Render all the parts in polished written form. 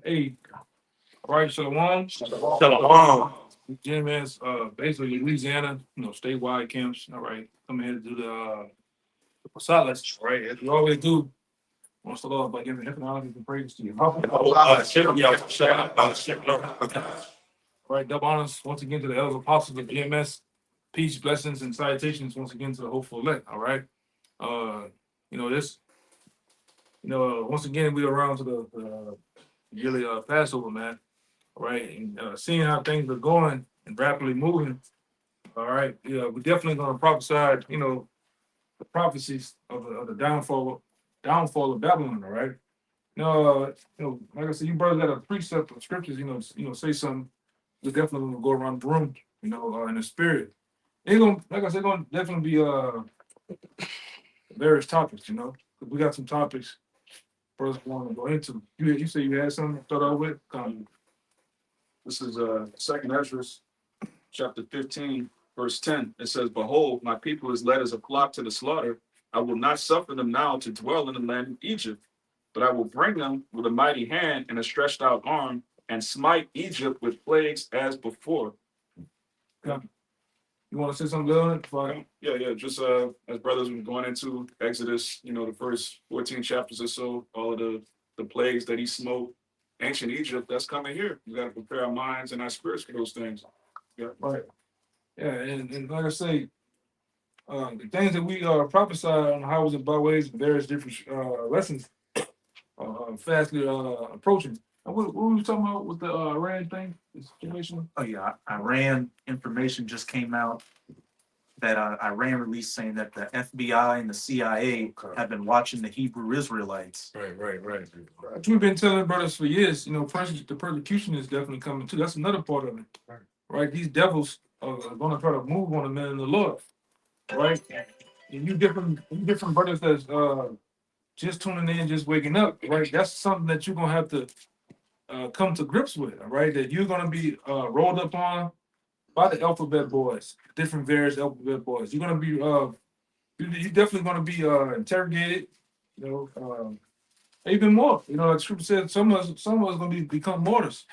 Hey, all right, Shalom. Shalom. Jim is basically Louisiana, statewide camps. All right, come here to do the Passat lesson. All right, as we always do. Want to start off by giving economic and praise to you. All right, double honors once again to the elders apostles of GMS. Peace, blessings, and salutations once again to the hopeful elect. All right, uh, this. Once again we are around to the yearly Passover, man. All right, and seeing how things are going and rapidly moving. All right, yeah, we're definitely going to prophesy, the prophecies of the downfall of Babylon. All right, like I said, you brothers got a precept of scriptures. Say something. We're definitely going to go around the room. In the spirit. It's gonna, like I said, going to definitely be various topics. 'Cause we got some topics brothers want to go into. You say you had something to start out with. This is Second Ezra, chapter 15, verse 10. It says, "Behold, my people is led as a flock to the slaughter. I will not suffer them now to dwell in the land of Egypt, but I will bring them with a mighty hand and a stretched out arm, and smite Egypt with plagues as before." Yeah. You want to say something, Leon? Yeah. Just as brothers were going into Exodus, the first 14 chapters or so, all of the plagues that he smote ancient Egypt, that's coming here. We got to prepare our minds and our spirits for those things. Yeah, right. Yeah, and like I say, the things that we prophesy on the highways and byways, various different lessons, fastly approaching. And what were we talking about with the Iran thing, the situation? Oh yeah, Iran information just came out that Iran released saying that the FBI and the CIA have been watching the Hebrew Israelites. Right. We've been telling brothers for years, the persecution is definitely coming too. That's another part of it. Right? These devils are going to try to move on the man in the Lord. Right? And you different brothers that's just tuning in, just waking up, right? That's something that you're gonna have to come to grips with, all right? That you're gonna be rolled up on by the alphabet boys, different various alphabet boys. You're gonna be you're definitely gonna be interrogated, even more. Like scripture said, some of us gonna become martyrs,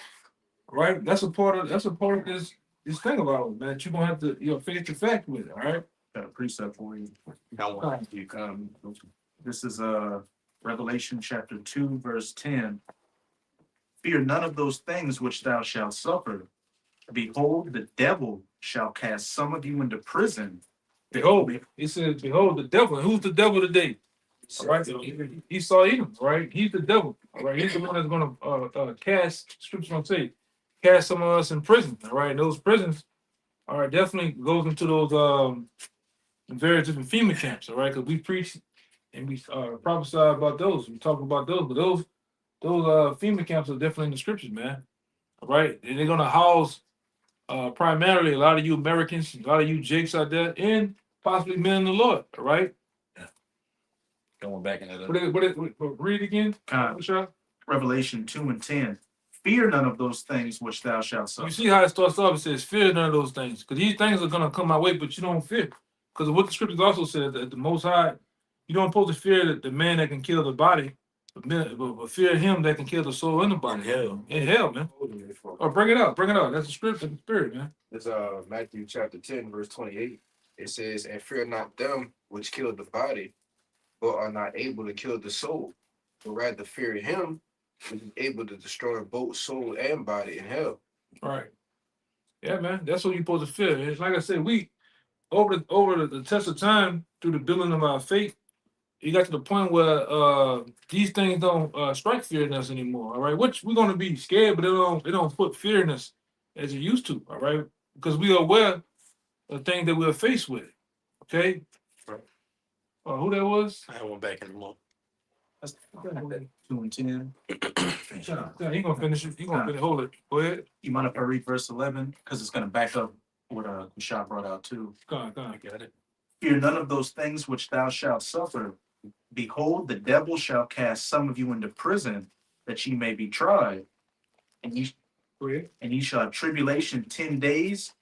right? That's a part of this thing about it, man. That you're gonna have to face the fact with it, all right? Got a precept for you. You come. This is Revelation chapter 2, verse 10. "Fear none of those things which thou shalt suffer. Behold, the devil shall cast some of you into prison." Behold, he says, behold the devil. And who's the devil today? All right, Esau Edom, right? He's the devil. All right, he's the one that's gonna cast. Scripture gonna say, cast some of us in prison. All right, and those prisons, all right, definitely goes into those various different FEMA camps. All right, because we preach and we prophesy about those. We talk about those, but those FEMA camps are definitely in the scriptures, man. All right, and they're gonna house primarily a lot of you Americans, a lot of you Jakes out there, and possibly men in the Lord. All right. Going back into Read again. Revelation 2 and 10. "Fear none of those things which thou shalt suffer." You see how it starts off? It says, "Fear none of those things," because these things are gonna come my way, but you don't fear, because what the scriptures also said that the Most High, you don't supposed to fear the man that can kill the body, but fear him that can kill the soul in the body. In hell, man. Oh, bring it out. That's the script of the spirit, man. It's Matthew chapter 10, verse 28. It says, "And fear not them which kill the body, but are not able to kill the soul, but rather fear him which is able to destroy both soul and body in hell." Right. Yeah, man. That's what you're supposed to fear. It's like I said, we over the test of time through the building of our faith, you got to the point where these things don't strike fear in us anymore. All right, which we're gonna be scared, but they don't put fear in us as it used to. All right, because we are aware of things that we're faced with. Okay. Right. Who that was? I went back in the month. That's 2 and 10. Yeah, you gonna finish it. You gonna finish. Hold it. Go ahead. You mind if I read verse 11? Because it's going to back up what Kushab brought out too. Go on. Got it. "Fear none of those things which thou shalt suffer. Behold, the devil shall cast some of you into prison, that ye may be tried. And ye shall have tribulation 10 days.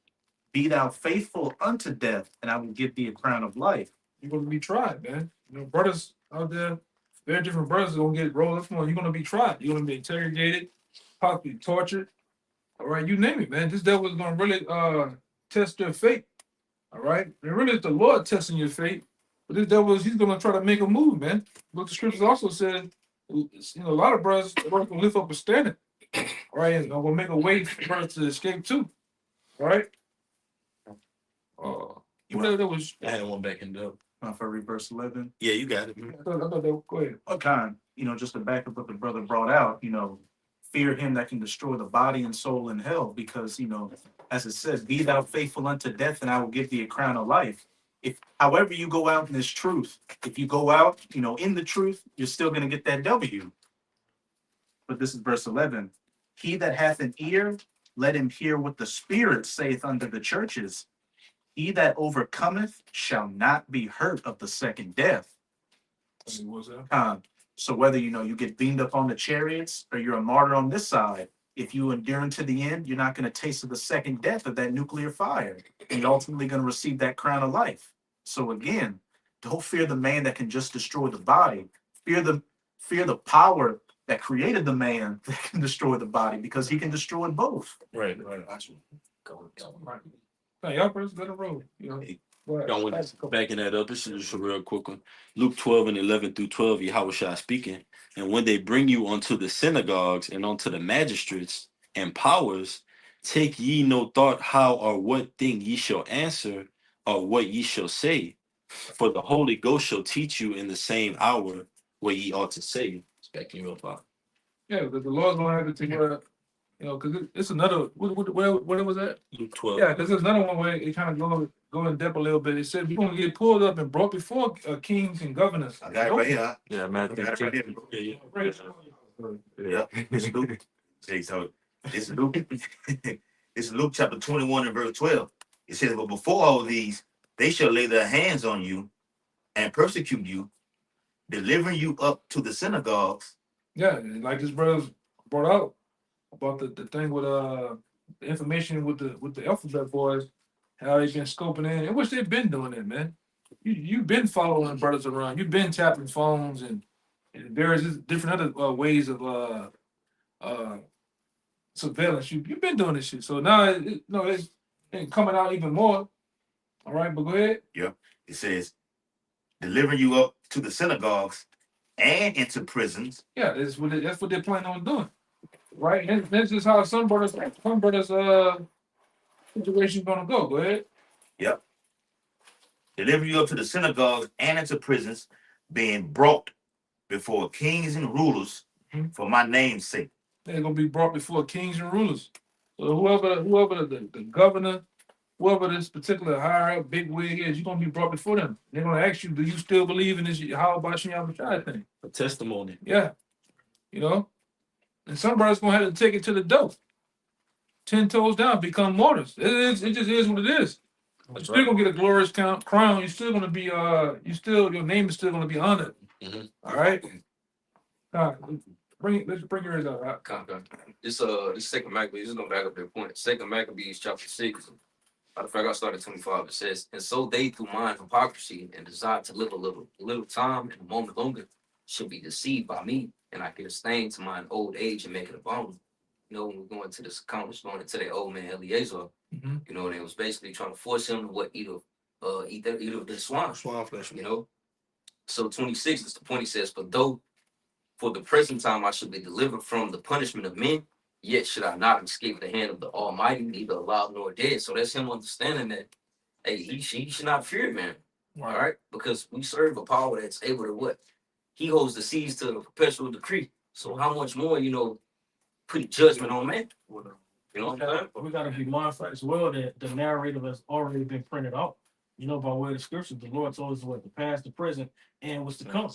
Be thou faithful unto death, and I will give thee a crown of life." You're gonna be tried, man. Brothers out there very different brothers gonna get rolled up on. You're gonna be tried. You're gonna be interrogated, possibly tortured. All right, you name it, man. This devil is gonna really test your faith. All right, and really, it's the Lord testing your faith. But this devil he's gonna try to make a move, man. But the scriptures also said, a lot of brothers are gonna lift up a standard. All right, and will make a way for brothers to escape too. All right. Whatever that was. I had one back in the. For read verse 11. Yeah, you got it. I thought that was, go ahead. Okay, just to back up what the brother brought out, fear him that can destroy the body and soul in hell, because, as it says, be thou faithful unto death, and I will give thee a crown of life. If, however you go out in this truth, if you go out, in the truth, you're still going to get that W. But this is verse 11. He that hath an ear, let him hear what the Spirit saith unto the churches. He that overcometh shall not be hurt of the second death. So whether you get beamed up on the chariots or you're a martyr on this side, if you endure unto the end, you're not going to taste of the second death of that nuclear fire, and you're ultimately going to receive that crown of life. So again, don't fear the man that can just destroy the body. Fear the power that created the man that can destroy the body, because he can destroy both. Right. Hey, y'all brothers better roll. Backing that up, this is just a real quick one. Luke 12:11-12, Yahushua speaking. And when they bring you unto the synagogues and unto the magistrates and powers, take ye no thought how or what thing ye shall answer, or what ye shall say. For the Holy Ghost shall teach you in the same hour what ye ought to say. It's backing you up, Father. Yeah, because the Lord's gonna have to take because it's another. Where was that? Luke 12. Yeah, because there's another one where it kind of go in depth a little bit. It said we're gonna get pulled up and brought before kings and governors. I got it right here. Yeah, Matthew. Yeah. It's Luke. See, so it's Luke. It's Luke chapter 21 and verse 12. It says, but before all these, they shall lay their hands on you and persecute you, delivering you up to the synagogues. Yeah, and like this brother brought out about the thing with the information with the alphabet boys, how they've been scoping in, and which they've been doing it, man. You've been following brothers around, you've been tapping phones and various different other ways of surveillance. You've been doing this shit, so now it's coming out even more. All right, but go ahead. Yep. It says, delivering you up to the synagogues and into prisons. Yeah, that's what they're planning on doing. Right, and that's just how some brothers situation gonna go. Go ahead. Yep. Deliver you up to the synagogues and into prisons, being brought before kings and rulers for my name's sake. They're gonna be brought before kings and rulers. So whoever the governor, whoever this particular higher up big wig is, you're gonna be brought before them. They're gonna ask you, do you still believe in this how about Shem thing? A testimony. Yeah. And some brothers gonna have to take it to the dope. 10 toes down, become martyrs. It just is what it is. You're still gonna get a glorious crown. You're still gonna be your name is still gonna be honored. All right. Let's bring yours out. Right? This second Maccabees, just gonna back up their point. Second Maccabees chapter 6. Matter of fact, I started 25. It says, and so they through mind hypocrisy and desire to live a little time and a moment longer should be deceived by me, and I get a stain to mine old age and make it a bone. When we're going to this account, going into their old man Eliezer, they was basically trying to force him to eat the swine flesh. So 26 is the point. He says, for the present time I should be delivered from the punishment of men, yet should I not escape the hand of the Almighty, neither alive nor dead. So that's him understanding that, hey, he should not fear man. All right, because we serve a power that's able to what? He holds the seas to the perpetual decree. So how much more, put judgment on man? You know what I'm saying? But we got to be mindful as well that the narrative has already been printed out. By way of the scriptures, the Lord told us what the past, the present, and what's to come.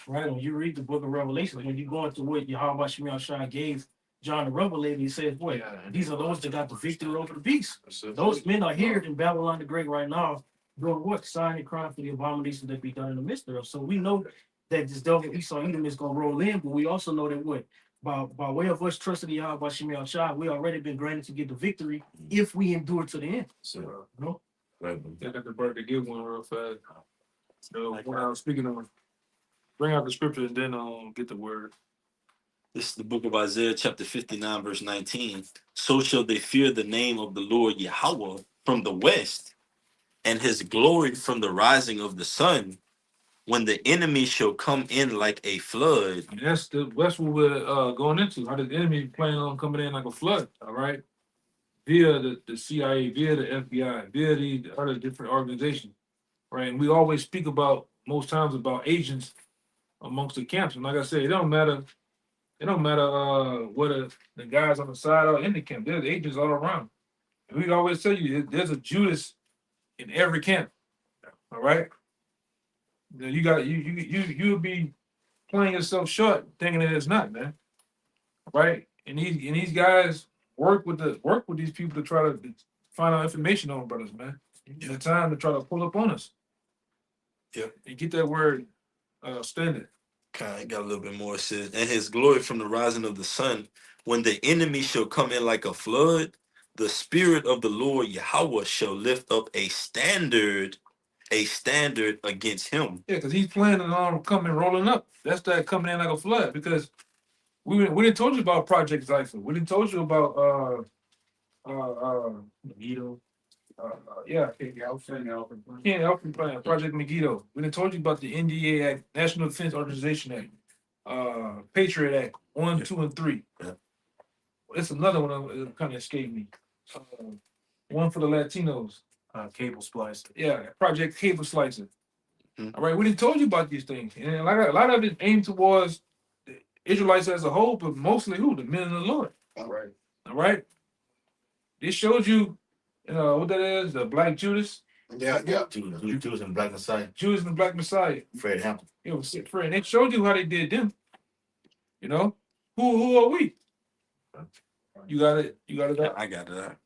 Right? When you read the book of Revelation, when you go into what Yahweh Shemiah Shai gave John the Revelator, he says, "What? These are those that got the victory over the beast. Those men are here in Babylon the Great right now, doing what? Signing and crying for the abomination that be done in the midst of. So we know that this devil Esau Edom is going to roll in, but we also know that what? By way of us trusting the Yahweh Shemiah Shai, we already been granted to get the victory if we endure to the end. I got the bird to give one real fast. So when I was speaking of bring out the scripture and then get the word. This is the book of Isaiah, chapter 59, verse 19. So shall they fear the name of the Lord Yahweh from the west, and his glory from the rising of the sun, when the enemy shall come in like a flood. And that's what we're going into. How the enemy planning on coming in like a flood, all right? Via the CIA, via the FBI, via the other different organizations, right? And we always speak about most times about agents amongst the camps. And like I said, it don't matter whether the guys on the side or in the camp. There's agents all around. And we always tell you there's a Judas in every camp. All right. You got you'll be playing yourself short thinking that it's not, man. Right? And these guys work with these people to try to find out information on brothers, man. In the time to try to pull up on us. Yeah. And get that word standard. Kind of got a little bit more. It says, and his glory from the rising of the sun, when the enemy shall come in like a flood, the spirit of the Lord Yahweh shall lift up a standard against him. Yeah, because he's planning on coming rolling up. That's that coming in like a flood. Because we didn't told you about Project Zypher. We didn't told you about Megiddo. yeah, King Alfred Plan, Project Megiddo. We didn't told you about the NDA Act, National Defense Authorization Act, Patriot Act 1, 2, and 3. Yeah. It's another one that kind of escaped me. One for the Latinos. Cable splicer. Yeah, Project Cable Slicer. Mhm. All right, we didn't told you about these things, and a lot of it aimed towards the Israelites as a whole, but mostly who? The men of the Lord. All right. All right. This showed you, what that is, the Black Judas. Yeah. Judas and Black Messiah. Judas and the Black Messiah. Fred Hampton. It was Fred. And it showed you how they did them. You know, who are we? You got it. You got it. I got it.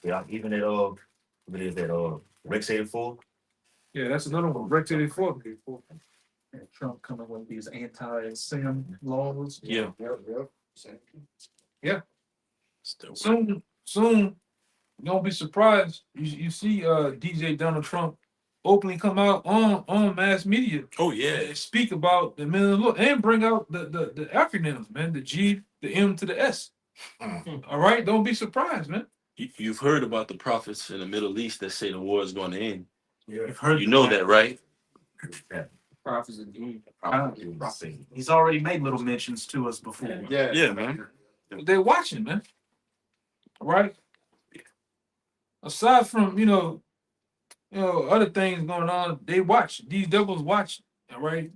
Yeah, even at what is that Rex 84? Yeah, that's another one. Rex 84. And Trump coming with these anti-sin laws. Yeah. Still Soon, don't be surprised. You see DJ Donald Trump openly come out on mass media Oh yeah. and speak about the men of the Lord and bring out the acronyms, man, the G, the M to the S. All right, don't be surprised, man. You've heard about the prophets in the Middle East that say the war is going to end. You've heard You know that, right? Prophets of doom. He's already made little mentions to us before. Yeah, man. They're watching, man. All right. Aside from other things going on, they watch. These devils watch. All right.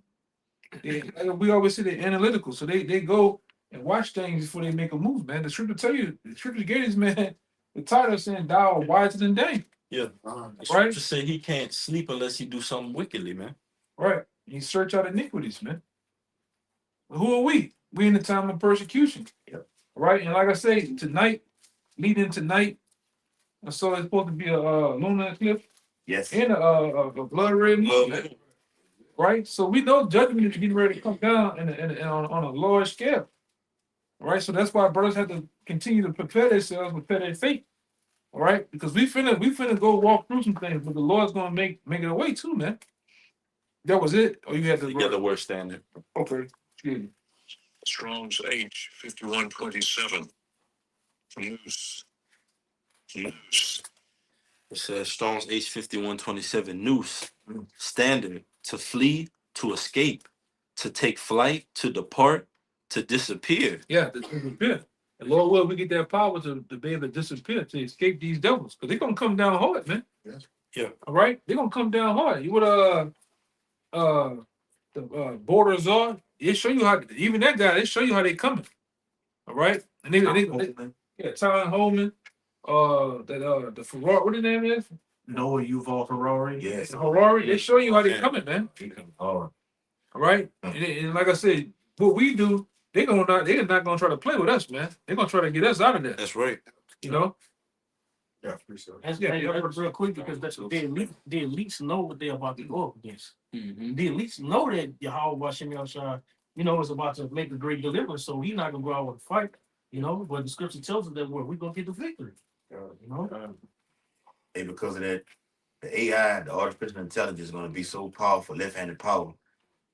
Like we always say they're analytical, so they go and watch things before they make a move, man. The scripture tell you, the scripture gave this man the title saying, "Thou art wiser than they." Yeah. Right. Just say he can't sleep unless he do something wickedly, man. Right. You search out iniquities, man. But who are we? We in the time of persecution. Yep. Right. And like I say, leading tonight, I saw it's supposed to be a lunar eclipse Yes. and a blood red moon. Right. So we know judgment is getting ready to come down and on a large scale. Right. So that's why brothers have to continue to prepare themselves, prepare their faith. All right. Because we finna go walk through some things, but the Lord's gonna make it a way too, man. That was it. Or you had to You got the word standard. Okay. Excuse me. Strong's H 5127. Noose. It says Strong's H 5127 noose, standard, to flee, to escape, to take flight, to depart, to disappear. Yeah, to disappear. And Lord will we get that power to be able to disappear, to escape these devils. Because they're gonna come down hard, man. Yes. Yeah. All right? They're gonna come down hard. You would the borders are, they show you how even that guy, they show you how they coming. All right? And they Tyler Holman, the Ferrari, what his name is? Noah Yuval Harari. Yes. The Harari, they show you how they coming, man. Oh. All right? And like I said, what we do, they're not gonna try to play with us, man. They're gonna try to get us out of there. That's right. You know? Yeah. That's Yeah, real quick because the elites know what they're about to go up against. Mhm. The elites know that Yahweh Hashem Yahushua, is about to make a great deliverance, so he's not gonna go out with a fight, but the scripture tells us that we're gonna get the victory. And because of that, the AI, the artificial intelligence, is going to be so powerful, left-handed power,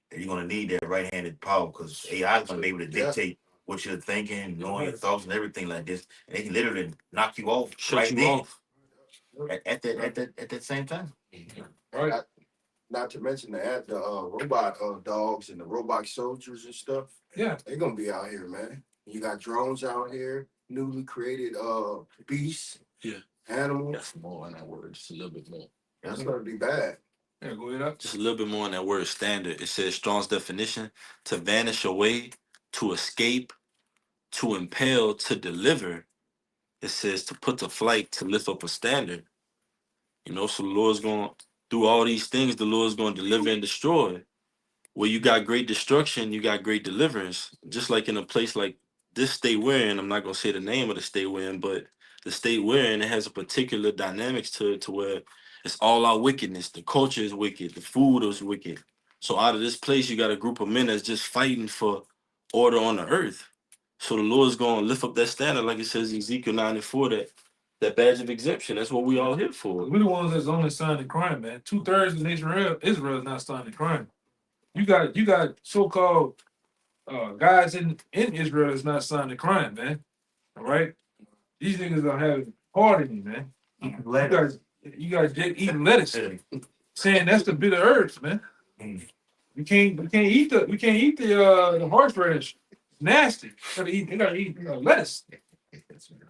that you're going to need that right-handed power because AI is going to be able to dictate what you're thinking, knowing your thoughts and everything like this, and they can literally knock you off Shut right you then off. at that same time. Right. Not to mention the robot dogs and the robot soldiers and stuff. Yeah. They're gonna be out here, man. You got drones out here, newly created beasts, Yeah. animals. Got some more on that word, just a little bit more. That's gonna be bad. Yeah, go ahead up. Just a little bit more on that word standard. It says Strong's definition: to vanish away, to escape, to impel, to deliver. It says to put to flight, to lift up a standard. You know, so the Lord's going to do all these things. The Lord's going to deliver and destroy. Where you got great destruction, you got great deliverance. Just like in a place like this state we're in, I'm not gonna say the name of the state we're in, but the state we're in, it has a particular dynamics to it to where it's all our wickedness. The culture is wicked, the food is wicked. So out of this place, you got a group of men that's just fighting for order on the earth. So the Lord's gonna lift up that standard, like it says in Ezekiel 94, that badge of exemption. That's what we all here for. We're the ones that's only signing crime, man. 2/3 of Israel is not signing crime. You got so-called guys in Israel that's not signing crime, man. All right, these niggas are having partying, man. You guys eating lettuce, saying that's the bitter herbs, man. We can't eat the horseradish. It's nasty. They gotta eat lettuce.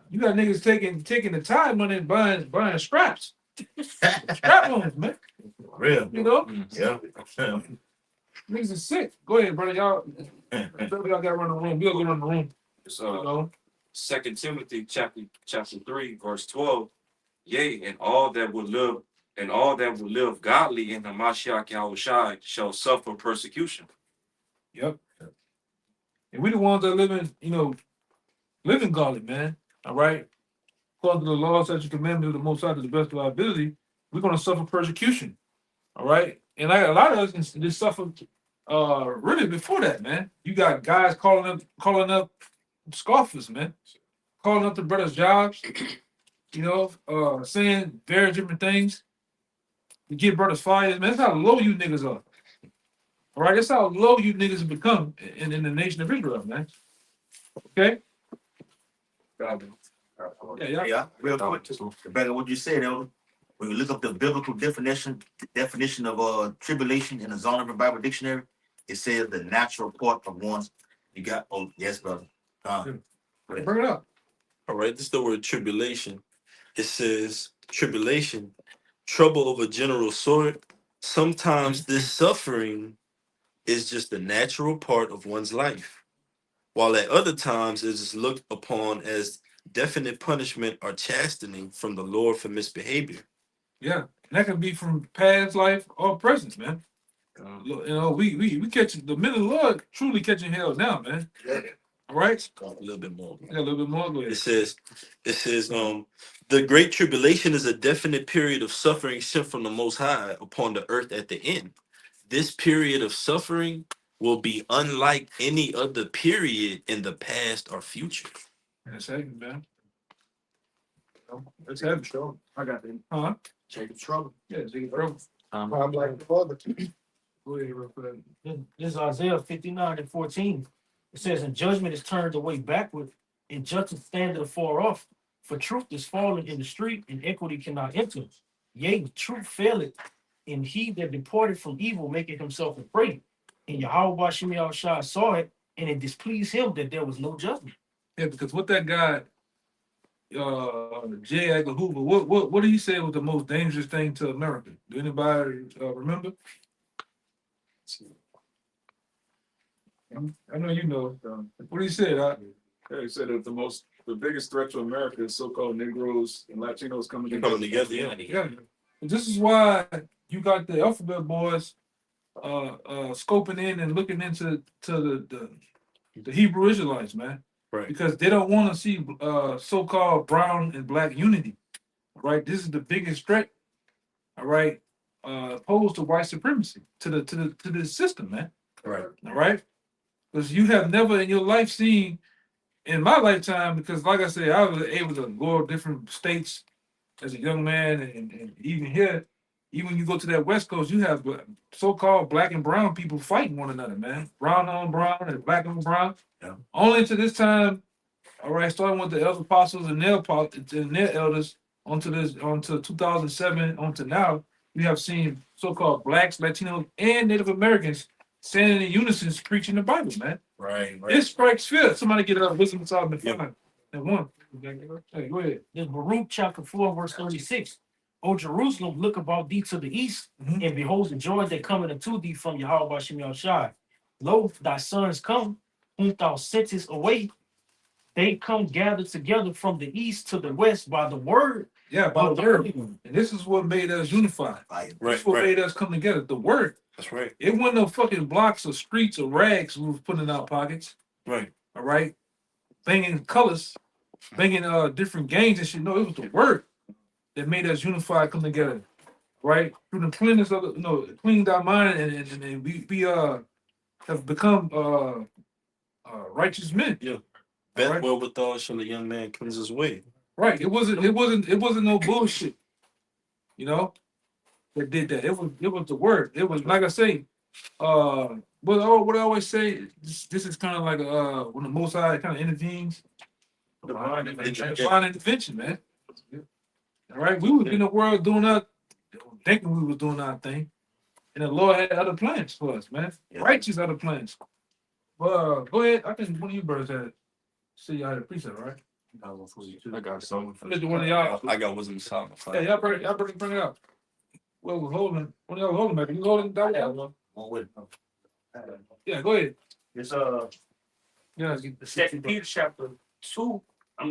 You got niggas taking the time money and buying scraps. Scrap loans, man. Real. You know? Yeah. Niggas is sick. Go ahead, brother. Y'all gotta run the room. We'll go run the room. It's, You know? 2 Timothy chapter 3, verse 12. Yea, and all that will live godly in the Mashiach Yahushai shall suffer persecution. Yep. And we the ones that living godly, man. All right. According to the law, such a commandment of the Most High to the best of our ability, we're gonna suffer persecution. All right. And a lot of us can just suffer really before that, man. You got guys calling up scoffers, man. Calling up the brothers' jobs, saying very different things to get brothers fired. Man, that's how low you niggas are. All right, that's how low you niggas have become in the nation of Israel, man. Okay? Yeah. Real quick, back on what you said, Elder. When you look up the biblical definition of tribulation in the Zondervan Bible Dictionary, it says the natural part of one's. You got yes, brother. Bring it up. All right, this is the word tribulation. It says tribulation, trouble of a general sort. Sometimes this suffering is just a natural part of one's life, while at other times it is looked upon as definite punishment or chastening from the Lord for misbehavior. Yeah. And that can be from past life or present, man. We catching the men of the Lord truly catching hell now, man. All right? A little bit more. Yeah, a little bit more. Go ahead. It says, the great tribulation is a definite period of suffering sent from the Most High upon the earth at the end. This period of suffering will be unlike any other period in the past or future. That's heavy, man. That's heavy. I got it. Huh? Jacob trouble. Yeah, Jacob trouble. I'm like the father. Go ahead, real quick. This is Isaiah 59:14. It says, "And judgment is turned away backward, and justice standeth afar off. For truth is fallen in the street, and equity cannot enter. Yea, truth faileth, and he that departed from evil maketh himself afraid. And Yahweh Bashem Yahushua saw it, and it displeased him that there was no judgment." Yeah, because what that guy, J. Edgar Hoover, what did he say was the most dangerous thing to America? Do anybody remember? I know you know. What did he say? Yeah, he said that the biggest threat to America is so-called Negroes and Latinos coming together. Yeah. And this is why you got the alphabet boys scoping in and looking into the Hebrew Israelites, man. Right. Because they don't want to see so-called brown and black unity. Right. This is the biggest threat. All right. Opposed to white supremacy, to the system, man. Right. All right. Because you have never in your life seen, in my lifetime, because like I said, I was able to go to different states as a young man and even here, Even you go to that West Coast, you have so-called black and brown people fighting one another, man. Brown on brown and black on brown. Yeah. Only to this time, all right, starting with the elder apostles and their elders onto 2007 onto now, we have seen so-called blacks, Latinos, and Native Americans standing in unison preaching the Bible, man. Right. This strikes fear. Somebody get a wisdom Solomon 5 and 1. Hey, go ahead. This Baruch chapter 4, verse 36. O Jerusalem, look about thee to the east, and behold the joy that cometh unto thee from Yahweh Bashem Yahushai. Lo, thy sons come, whom thou sentest away. They come gathered together from the east to the west by the word. Yeah, by the word. And this is what made us unify. This is what made us come together. The word. That's right. It wasn't no fucking blocks or streets or rags we was putting in our pockets. Right. All right. Banging colors, banging different gangs and shit. No, it was the word that made us unify, come together. Right? Through the cleanness of cleaned our mind and we have become righteous men. Yeah. Best Right. wherewithal shall a young man cleanse his way. Right. It wasn't no bullshit. You know, that did that. It was the word. It was like I say, what I always say, this is kind of like when the Most High kind of intervenes. Divine intervention, man. All right, we was in the world doing our, thinking we was doing our thing, and the Lord had other plans for us, man. Yeah. Righteous other plans. Well, go ahead. I think one of you brothers had see y'all had a precept, right? I got some. Let the one of y'all. I got wisdom Solomon 5. Yeah, y'all bring it up. Well, we're holding. One of y'all holding, baby. You holding that one? Yeah, go ahead. It's Yeah, the Second Peter chapter 2.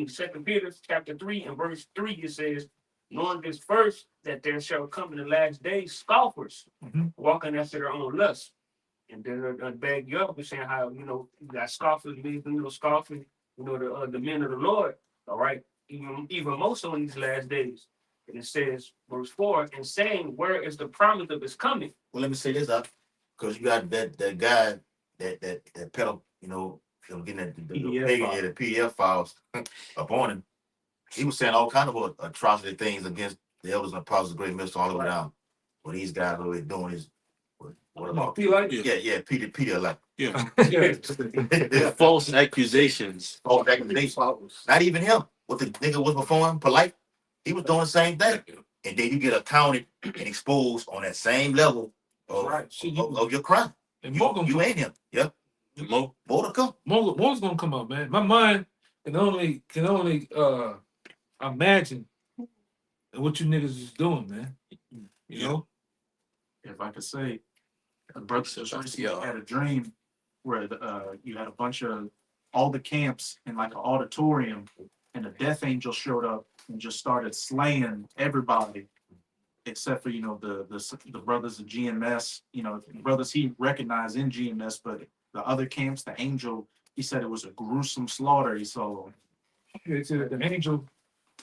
Second Peter chapter 3 and verse 3. It says, knowing this first, that there shall come in the last days scoffers, walking after their own lusts. And then bag you up with saying how you got scoffers, scoffing, the men of the Lord. All right, even more so in these last days. And it says, verse 4, and saying, where is the promise of his coming? Well, let me say this up, because you got that guy that pedal, getting the PDF files upon him. He was saying all kind of atrocity things against the elders and apostles of the great minister all the way down. What these guys are doing is Peter like False accusations. Not even him. What the nigga was before him, polite. He was doing the same thing. And then you get accounted and exposed on that same level of your crime. And you ain't him. Yeah. More to come. More's gonna come out, man. My mind can only imagine what you niggas is doing, man. You know? If I could say, a brother says had a dream where you had a bunch of all the camps in like an auditorium, and a death angel showed up and just started slaying everybody, except for the brothers of GMS, brothers he recognized in GMS, but the other camps, the angel, he said it was a gruesome slaughter he saw. It said the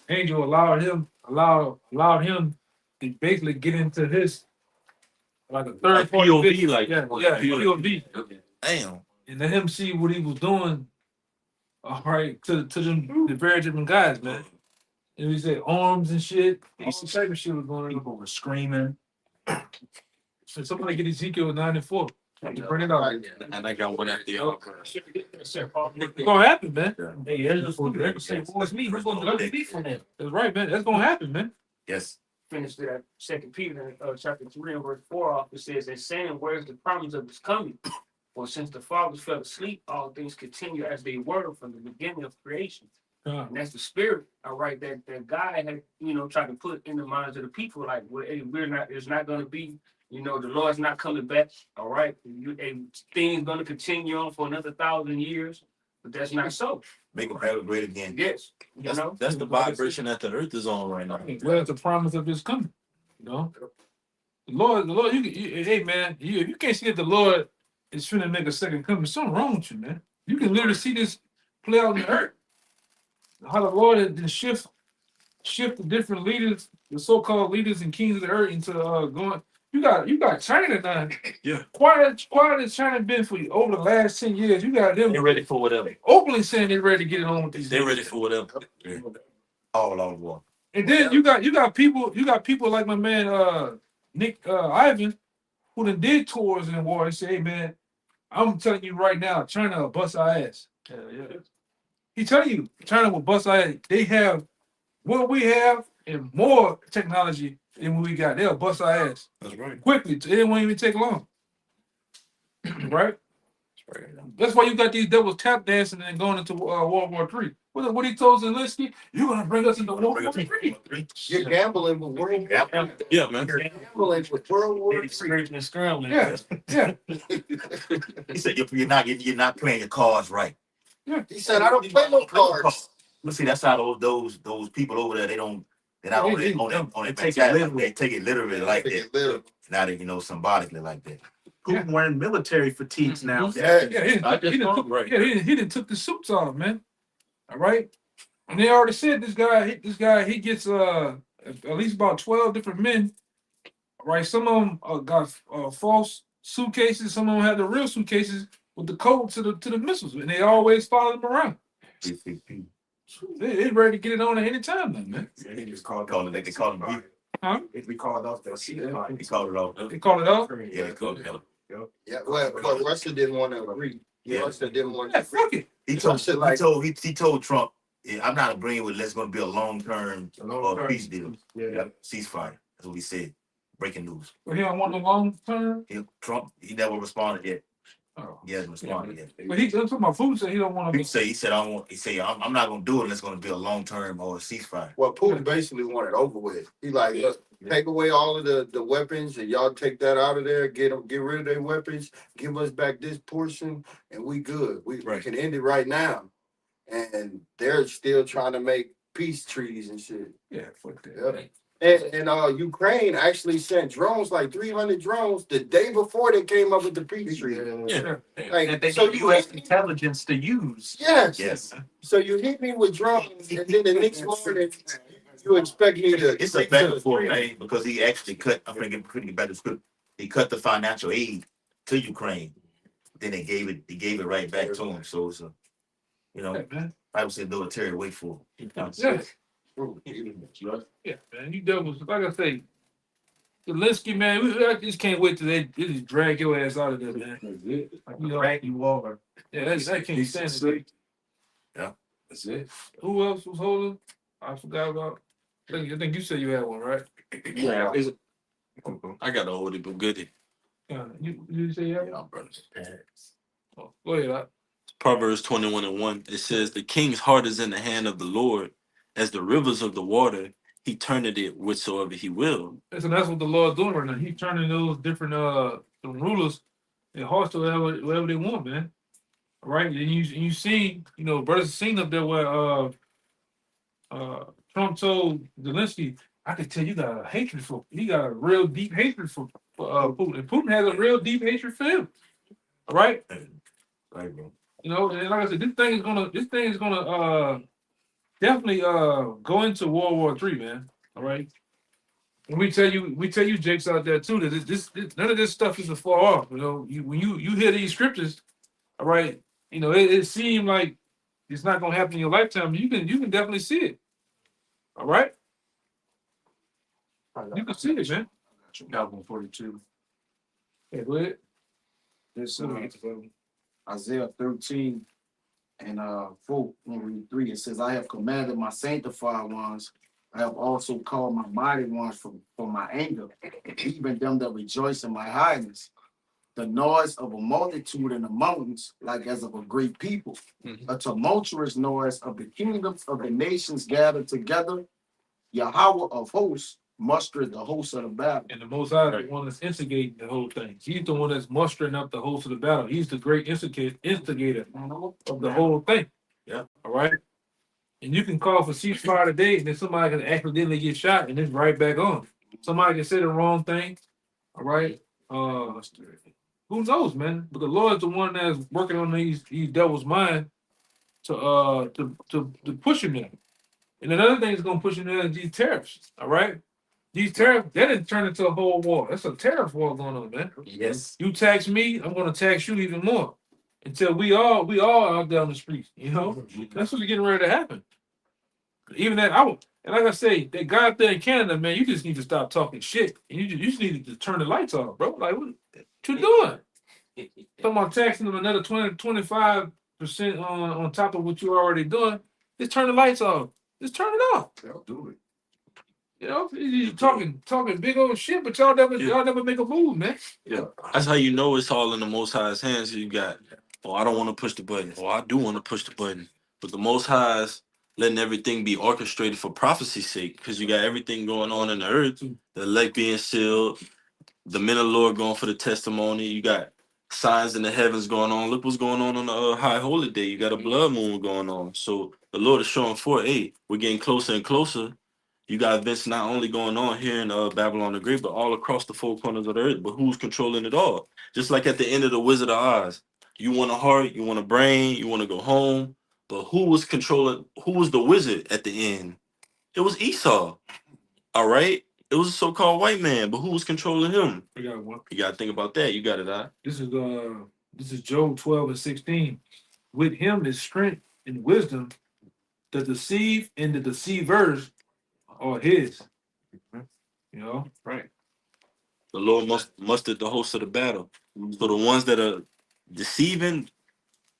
angel allowed him to basically get into his like a third party POV, like POV. Damn. And let him see what he was doing. All right, to them the very different guys, man. And we said arms and shit. All type of shit was going on. People were screaming. So somebody get Ezekiel 9:4. Bring it out. And I got one at the other. It's gonna happen, man. Hey, that's say, what's me? Who's gonna be from that? That's right, man. That's gonna happen, man. Yes. Finish that Second Peter chapter 3 and verse 4 off. It says, and saying, where's the promise of his coming? For since the fathers fell asleep, all things continue as they were from the beginning of creation. And that's the spirit, all right, that God had, tried to put in the minds of the people, like, well, hey, it's not going to be, the Lord's not coming back, all right? Things going to continue on for another 1,000 years, but that's not so. Make America great again. Yes, That's the vibration that the earth is on right now. Well, it's the promise of his coming, The Lord, hey, man, if you can't see that the Lord is trying to make a second coming, something wrong with you, man. You can literally see this play out in the earth. How the Lord has shift the different leaders, the so-called leaders and kings of the earth into going. You got China now. Yeah. Quiet has China been for you over the last 10 years? You got them. They're ready for whatever. Openly saying they're ready to get it on with these. They're ready for whatever. All on war. And then you got people like my man Nick Ivan, who done did tours in war, he said, hey man, I'm telling you right now, China will bust our ass. Yeah. He telling you, China will bust our ass. They have what we have and more technology than what we got. They'll bust our ass. That's right. Quickly. It won't even take long. Right? That's why you got these devils tap dancing and going into World War III. What he told Zelensky, you're going to bring us into World War III. You're gambling with World War. Yeah, man. You're gambling with World War III. Scraping and scrambling. Yeah, yeah. He said you're not playing your cards right. He said, I don't play no cards. But see, that's how those people over there, they're not on it. They take it literally. They take it literally like Take that. it literally. Not symbolically like that. Putin wearing military fatigues now. Yeah. He done took the suits off, man. All right. And they already said this guy, he gets at least about 12 different men. All right. Some of them got false suitcases. Some of them had the real suitcases with the code to the missiles, and they always follow them around. They ready to get it on at any time, then, man. Yeah, he just called it. They call him. Huh? If we call it off, they'll see it. He called it off. They call it off. Yeah, he called it off. Yeah, well, Russia didn't want to agree. Yeah. Russia didn't want Yeah, to fuck it. He told Trump, yeah, I'm not agreeing with let's going to be a long-term peace deal. Yeah. Ceasefire. That's what he said. Breaking news. But he don't want the long term. Trump, he never responded yet. Oh. He hasn't responded yet. But he's talking about food. Said he don't want to. He said I'm not going to do it unless it's going to be a long-term or a ceasefire. Well, Putin basically wanted over with. He like, look, take away all of the weapons and y'all take that out of there, get rid of their weapons, give us back this portion, and we good. We can end it right now. And they're still trying to make peace treaties and shit. Yeah, fuck that. Yep. And Ukraine actually sent drones, like 300 drones, the day before they came up with the peace treaty. Yeah. Like, And they so need you U.S. intelligence to use. yes. So you hit me with drones, and then the next morning you expect me to. It's a back and forth thing because he actually cut. I'm going to get back to script. He cut the financial aid to Ukraine. Then they gave it right back to him. So it's I would say military wait for. Yeah. Yeah, man. You devils, like I say, Zelensky, man, I just can't wait till they just drag your ass out of there, man. Like, Drag you over. Yeah, I can't stand it. Yeah, that's it. Who else was holding? I forgot about. I think you said you had one, right? Yeah. I got a oldie but goodie. You say you had one? Yeah, brothers. Oh, go ahead. Proverbs 21:1. It says, "The king's heart is in the hand of the Lord, as the rivers of the water. He turneth it whithersoever he will." So that's what the Lord's doing right now. He's turning those different the rulers their hearts to whatever they want, man. All right, and you see, brothers seen up there where Trump told Zelensky, I could tell you got a hatred for. He got a real deep hatred for Putin. And Putin has a real deep hatred for him. All right. Right, bro. And like I said, this thing is gonna definitely go into World War III, man. All right. And we tell you, Jake's out there too, that this none of this stuff is far off. When you hear these scriptures, all right, it seems like it's not gonna happen in your lifetime. You can definitely see it. All right. You can see it, man. Got 142. Okay, go ahead. This Isaiah 13 and 4, 3, it says, I have commanded my sanctified ones, I have also called my mighty ones for my anger, even them that rejoice in my highness. The noise of a multitude in the mountains, like as of a great people, a tumultuous noise of the kingdoms of the nations gathered together. Yahweh of hosts mustered the hosts of the battle. And the Most High is the one that's instigating the whole thing. He's the one that's mustering up the hosts of the battle. He's the great instigator of the whole thing. Yeah. All right. And you can call for ceasefire today, and then somebody can accidentally get shot, and it's right back on. Somebody can say the wrong thing. All right. Who knows, man? But the Lord's the one that's working on these devil's mind to push him there. And another thing that's gonna push him there is these tariffs. All right. These tariffs, that didn't turn into a whole war. That's a tariff war going on, man. Yes. You tax me, I'm gonna tax you even more. Until we all out there on the streets, That's what's getting ready to happen. Even that, and like I say, that guy up there in Canada, man, you just need to stop talking shit. And you just need to turn the lights off, bro. Like, what you doing? Talking about taxing them another 25% on top of what you're already doing. Just turn the lights off. Just turn it off. They'll do it. You know, you talking big old shit, but y'all never make a move, man. Yeah, that's how you know it's all in the Most High's hands. You got, oh, I don't want to push the button, or I do want to push the button, but the Most High's letting everything be orchestrated for prophecy's sake, because you got everything going on in the earth, the elect being sealed, the men of the Lord going for the testimony. You got signs in the heavens going on. Look what's going on the high holy day. You got a blood moon going on. So the Lord is showing forth, hey, we're getting closer and closer. You got events not only going on here in Babylon the Great, but all across the four corners of the earth. But who's controlling it all? Just like at the end of the Wizard of Oz, you want a heart, you want a brain, you want to go home. But who was controlling? Who was the wizard at the end? It was Esau. All right. It was a so-called white man, but who was controlling him? I got one. You gotta think about that. You got it, huh? This is Job 12:16. With him is strength and wisdom. The deceive and the deceivers are his. You know, Right. The Lord mustered the host of the battle. So the ones that are deceiving,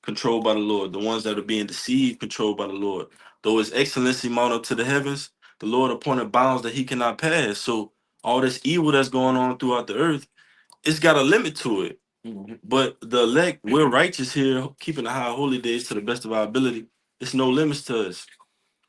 controlled by the Lord. The ones that are being deceived, controlled by the Lord. Though his excellency mount up to the heavens, the Lord appointed bounds that he cannot pass. So all this evil that's going on throughout the earth, it's got a limit to it. But the elect, we're righteous here, keeping the high holy days to the best of our ability. It's no limits to us.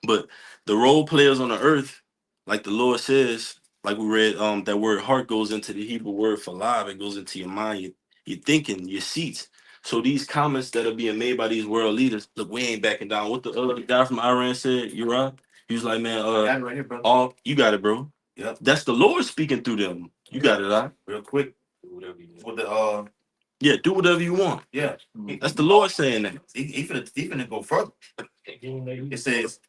But the role players on the earth, like the Lord says, like we read, that word heart goes into the Hebrew word for live. It goes into your mind, your thinking, your seats. So these comments that are being made by these world leaders, look, we ain't backing down. What the other guy from Iran said, you're right. He was like, man, right here, brother. all you got it, bro. Yep. That's the Lord speaking through them. You got it, huh? Real quick. For the Yeah, do whatever you want. yeah. That's the Lord saying that. He finna go further. It says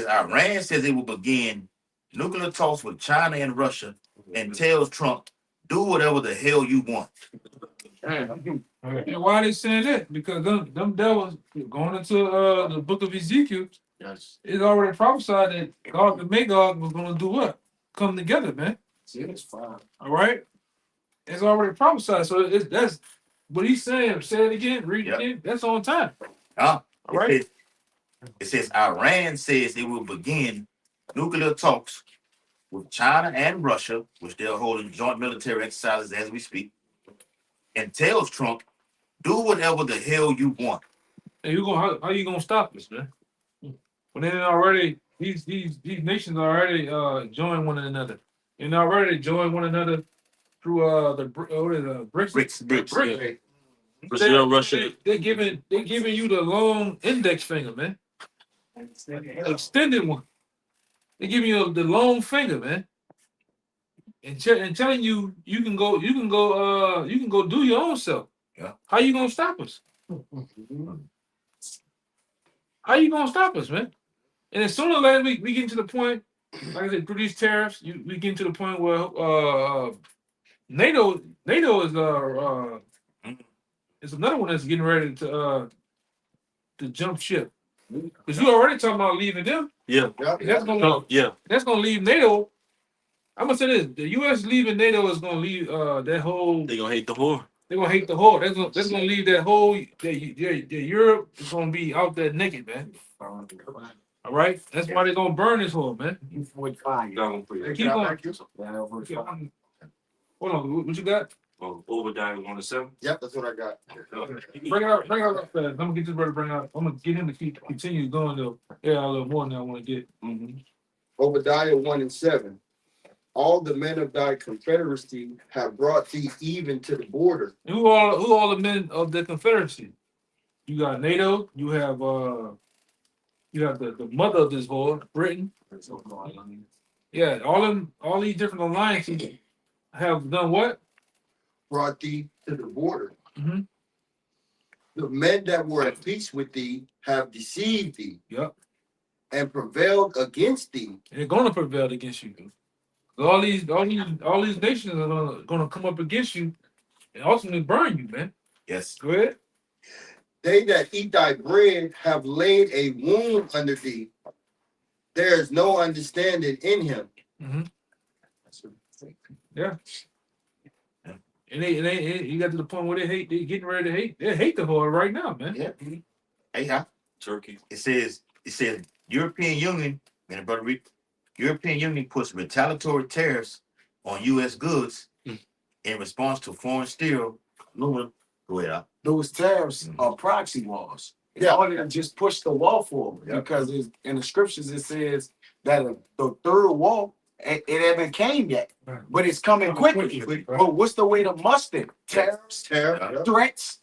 Iran says it will begin nuclear talks with China and Russia and tells Trump, do whatever the hell you want. and why are they saying that? Because them devils going into the book of Ezekiel, Yes. it's already prophesied that God and Magog was going to do what? Come together, man. See, it's fine. All right, it's already prophesied. So that's what he's saying. Say it again. Read it Yep. again. That's on time. Huh? All right. It says Iran says it will begin nuclear talks with China and Russia, which they're holding joint military exercises as we speak, and tells Trump, do whatever the hell you want. And how you gonna stop us, man? When they already these nations already join one another, and already join one another through BRICS. BRICS, yeah. Brazil, Russia. They're giving you the long index finger, man. Extended one. They're giving you the long finger, man. And telling you you can go do your own self. Yeah. How you gonna stop us? How you gonna stop us, man? And as soon as later we get to the point, like I said, through these tariffs, we get to the point where NATO is another one that's getting ready to jump ship. Because you already talking about leaving them. Yeah. That's gonna leave NATO. I'm gonna say this: the U.S. leaving NATO is gonna leave that whole. They gonna hate the whore. They're gonna hate the whole. That's gonna leave that whole. The Europe is gonna be out there naked, man. All right, that's why they're gonna burn this whole, man. With fire. Keep on. Hold on, what you got? Obadiah 1:7. Yep, that's what I got. Bring it out real fast. I'm gonna get this brother bring out. I'm gonna get him to continue going to a little more than I want to get. Obadiah 1:7. All the men of thy confederacy have brought thee even to the border. And who all the men of the Confederacy? You got NATO. You have the mother of this whore, Britain. Yeah, all these different alliances have done what? Brought thee to the border. Mm-hmm. The men that were at peace with thee have deceived thee. Yep. And prevailed against thee. And they're gonna prevail against you. All these nations are gonna come up against you and ultimately burn you, man. Yes. Go ahead. They that eat thy bread have laid a wound under thee, there is no understanding in him. Yeah. And you got to the point where they getting ready to hate. They hate the whore right now, man. Yeah. Hey, huh? Turkey. It says European Union, and brother read, European Union puts retaliatory tariffs on U.S. goods in response to foreign steel, aluminum. Go ahead. Those tariffs are proxy wars. It's only to just push the wall forward because in the scriptures it says that the third wall it haven't came yet, but it's coming quickly. But what's the way to muster? Tariffs, threats,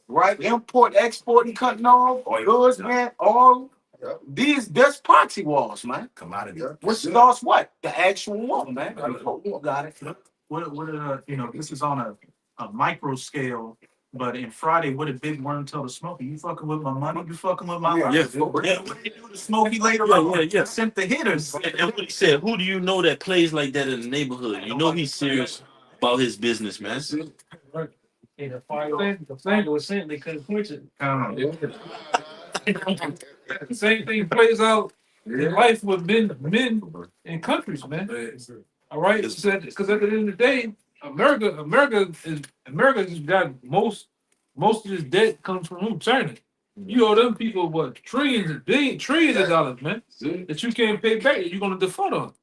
right? Import, export, and cutting off goods, man. All that's proxy wars, man. Commodity. Which starts what? The actual war, man. Got it. What you know, this is on a micro scale, but in Friday, what did Big Worm tell the Smokey? You fucking with my money, you fucking with my life. What did he do to Smokey later on? Sent the hitters. And what he said, who do you know that plays like that in the neighborhood? You know he's serious about his business, man. Hey, the fire was sent, they couldn't quench it. The same thing plays out in life with men in countries, man. All right, because at the end of the day, America has got most of this debt comes from who? China. You owe them people what trillions of dollars, man, that you can't pay back. That you're gonna default on.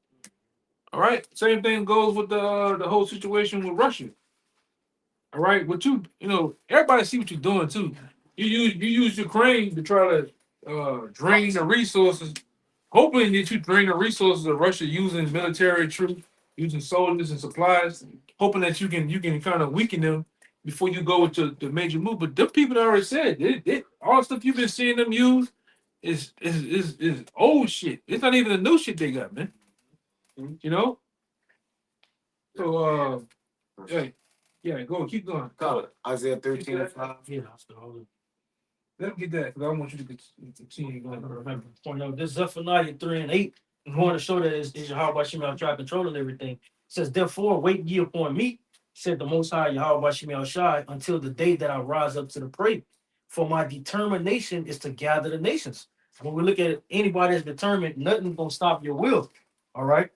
All right, same thing goes with the whole situation with Russia. All right, what you know, everybody see what you're doing too. You use Ukraine to try to drain the resources, hoping that you drain the resources of Russia using military troops, using soldiers and supplies, hoping that you can kind of weaken them before you go into the major move. But them people already said all the stuff you've been seeing them use is old shit. It's not even the new shit they got, man. You know. So yeah, keep going. Isaiah 13:5. Yeah, I'll still hold it. Let me get that because I want you to continue going. Remember, point out this Zephaniah 3:8 going to show that is Yahweh Shemel try controlling everything. It says, therefore, wait ye upon me, said the Most High Yahweh Shemel Shai, until the day that I rise up to the prey. For my determination is to gather the nations. When we look at anybody that's determined, nothing's gonna stop your will. All right.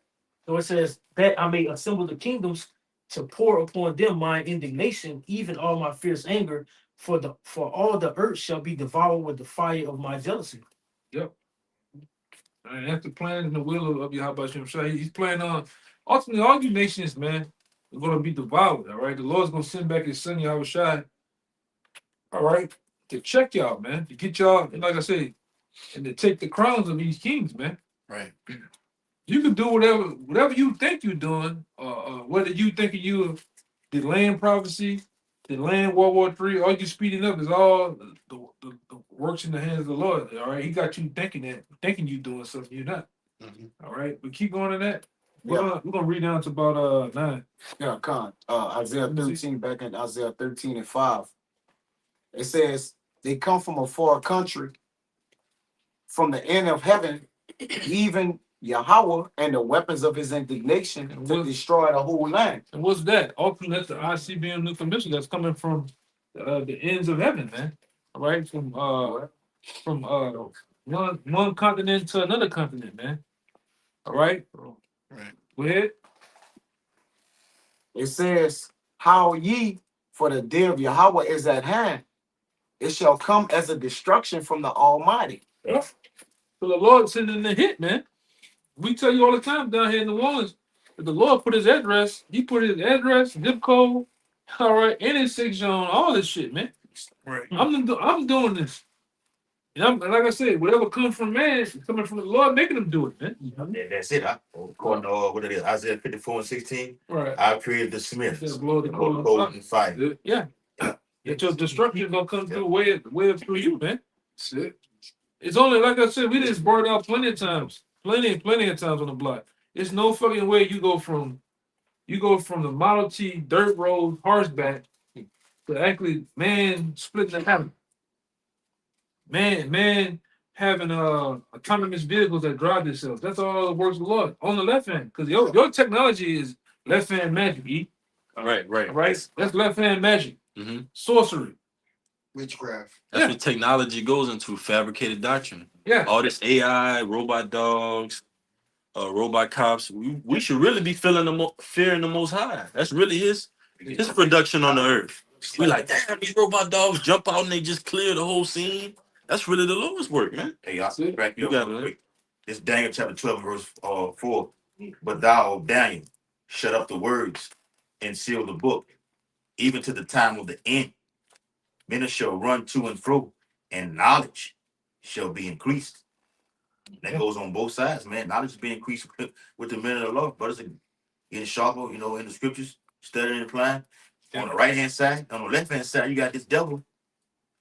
So it says that I may assemble the kingdoms to pour upon them my indignation, even all my fierce anger. For all the earth shall be devoured with the fire of my jealousy. Yep. And that's the plan and the will of Yahweh Shem Shai. He's planning on ultimately all you nations, man, are going to be devoured. All right. The Lord's going to send back his son Yahweh Shai. All right. To check y'all, man. To get y'all, and like I said, and to take the crowns of these kings, man. Right. You can do whatever you think you're doing, whether you thinking you the land prophecy, the land World War III, all you speeding up is all the works in the hands of the Lord. All right, he got you thinking you doing something you're not. All right, but keep going on that. We're gonna read down to about 9. Yeah, Con. Isaiah 13, back in Isaiah 13:5. It says, they come from a far country, from the end of heaven, even Yahweh and the weapons of his indignation to destroy the whole land. And what's that? Ultimately, that's the ICBM nuclear missile that's coming from the ends of heaven, man. All right, from one continent to another continent, man. All right. Right. Go ahead. It says, how ye, for the day of Yahweh is at hand. It shall come as a destruction from the Almighty. Yeah. So the Lord sending the hit, man. We tell you all the time down here in New Orleans, that the Lord put his address, he put his address, zip code, all right, and his signature on all this shit, man. Right. I'm doing this. And like I said, whatever comes from man, it's coming from the Lord, making them do it, man. Yeah, that's it. According to what it is, Isaiah 54:16. Right. I created the smiths. Blow the cold and fire. Yeah. That your destruction is gonna come through way through you, man. That's it. It's only like I said, we just burned out plenty of times. Plenty of times on the block. It's no fucking way you go from the Model T dirt road horseback to actually man splitting the habit. Man having autonomous vehicles that drive themselves. That's all the works of the Lord on the left hand. Because your technology is left hand magic, E. Right. Right? That's left hand magic. Mm-hmm. Sorcery. Witchcraft. That's what technology goes into, fabricated doctrine. Yeah. All this AI, robot dogs, robot cops. We should really be fearing the Most High. That's really his production on the earth. We like, damn, these robot dogs jump out and they just clear the whole scene. That's really the Lord's work, man. Hey, I'll back you You up got real it. quick. It's Daniel chapter 12, verse 4. But thou, O Daniel, shut up the words and seal the book, even to the time of the end. Men shall run to and fro, and knowledge shall be increased. That goes on both sides, man. Knowledge is being increased with the men of the Lord. Brothers are getting sharper, in the scriptures, studying and applying. On the right hand side, on the left hand side, you got this devil,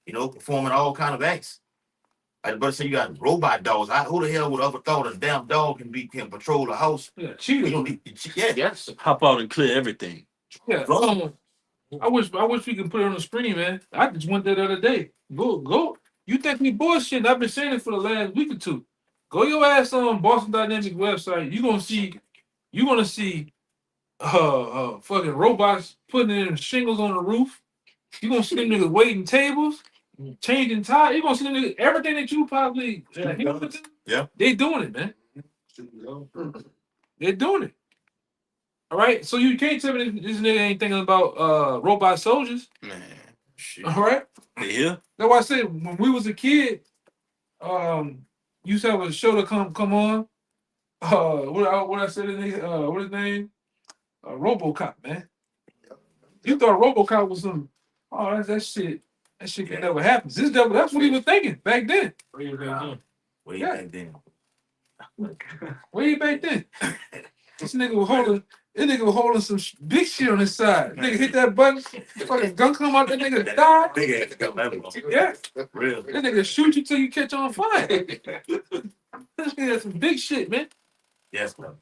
performing all kind of acts. Like the brother said, you got robot dogs. Who the hell would ever thought a damn dog can patrol a house? Yeah, cheating. Yes. Hop out and clear everything. Yeah. I wish we could put it on the screen, man. I just went there the other day. Go. You think me bullshitting? I've been saying it for the last week or two. Go your ass on Boston Dynamics website. You're gonna see fucking robots putting in shingles on the roof. You're gonna see them niggas waiting tables, changing tires. You're gonna see them niggas, everything that you probably Yeah. they doing it, man. They're doing it. All right. So you can't tell me this nigga ain't thinking about robot soldiers. Man, shit. All right. They here? That's why I said when we was a kid, used to have a show to come on. What I said what his name? RoboCop, man. You thought RoboCop was some that shit can never happen. That's what he was thinking back then. Way Yeah. back then. Way back then. This nigga was holding some big shit on his side. Nigga hit that button, fucking gun come out, that nigga die. Big ass got level. Yeah. Real. That nigga shoot you till you catch on fire. This nigga had some big shit, man. Yes, bro.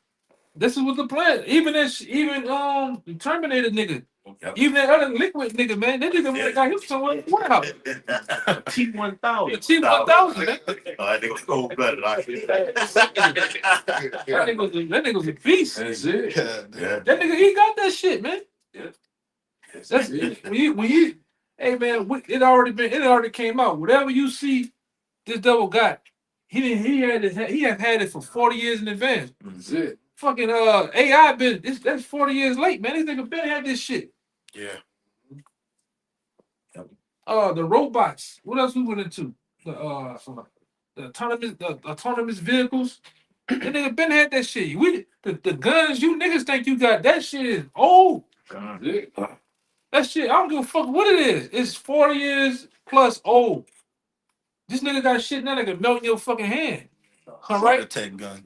This is what the plan. Even the Terminator nigga. Yep. Even that other liquid nigga, man. That nigga went got him somewhere in the warehouse. T-1000. The T-1000, man. That nigga cold blooded. That nigga was a beast. That's it. Yeah. That nigga, he got that shit, man. That's it. when you hey man, it already came out. Whatever you see this devil got, he have had it for 40 years in advance. That's it. Fucking AI that's 40 years late, man. This nigga been had this shit. Yeah. The robots. What else we went into? The autonomous vehicles. That nigga been had that shit. The guns you niggas think you got, that shit is old. That's it. That shit, I don't give a fuck what it is. It's 40 years plus old. This nigga got shit now that can melt in your fucking hand. All right? Attack gun.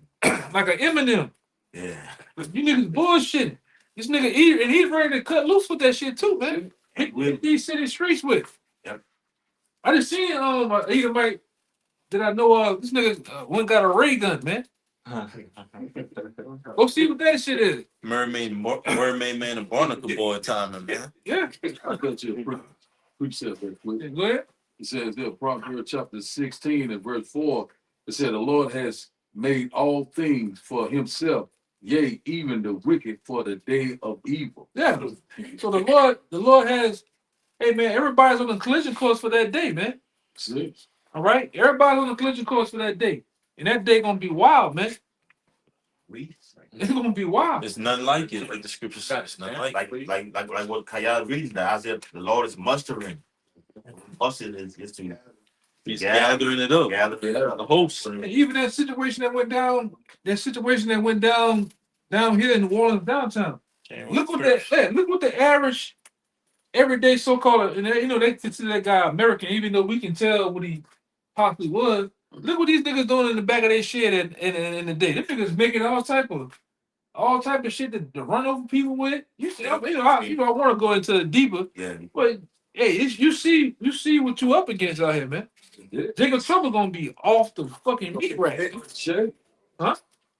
Like an Eminem. Yeah. You niggas bullshitting. This nigga and he's ready to cut loose with that shit too, man. Hit these city streets with. Yep. I just seen Edomite that I know of. This nigga one got a ray gun, man. Go see what that shit is. Mermaid Man and Barnacle Boy timing, man. Yeah. I got you a precept very quick. Go ahead. It says there, Proverbs chapter 16 and verse 4. It said, the Lord has made all things for himself, yea, even the wicked for the day of evil. Yeah. So the Lord has, hey man, everybody's on the collision course for that day, man. See? All right? Everybody's on the collision course for that day. And that day gonna be wild, man. It's gonna be wild. It's nothing like it, like the scripture says. Nothing like it. Like what Kayal reads now. Isaiah, the Lord is mustering. Mustering is to He's gathering it up. The host. And even that situation that went down down here in New Orleans downtown. Look what the average everyday so-called, and they consider that guy American, even though we can tell what he possibly was. Look what these niggas doing in the back of their shed in the day. Them niggas making all type of shit to run over people with. I want to go into the deeper. Yeah. But hey, you see what you up against out here, man. Yeah. Jacob Trump gonna be off the fucking meat rack. Sure. Huh?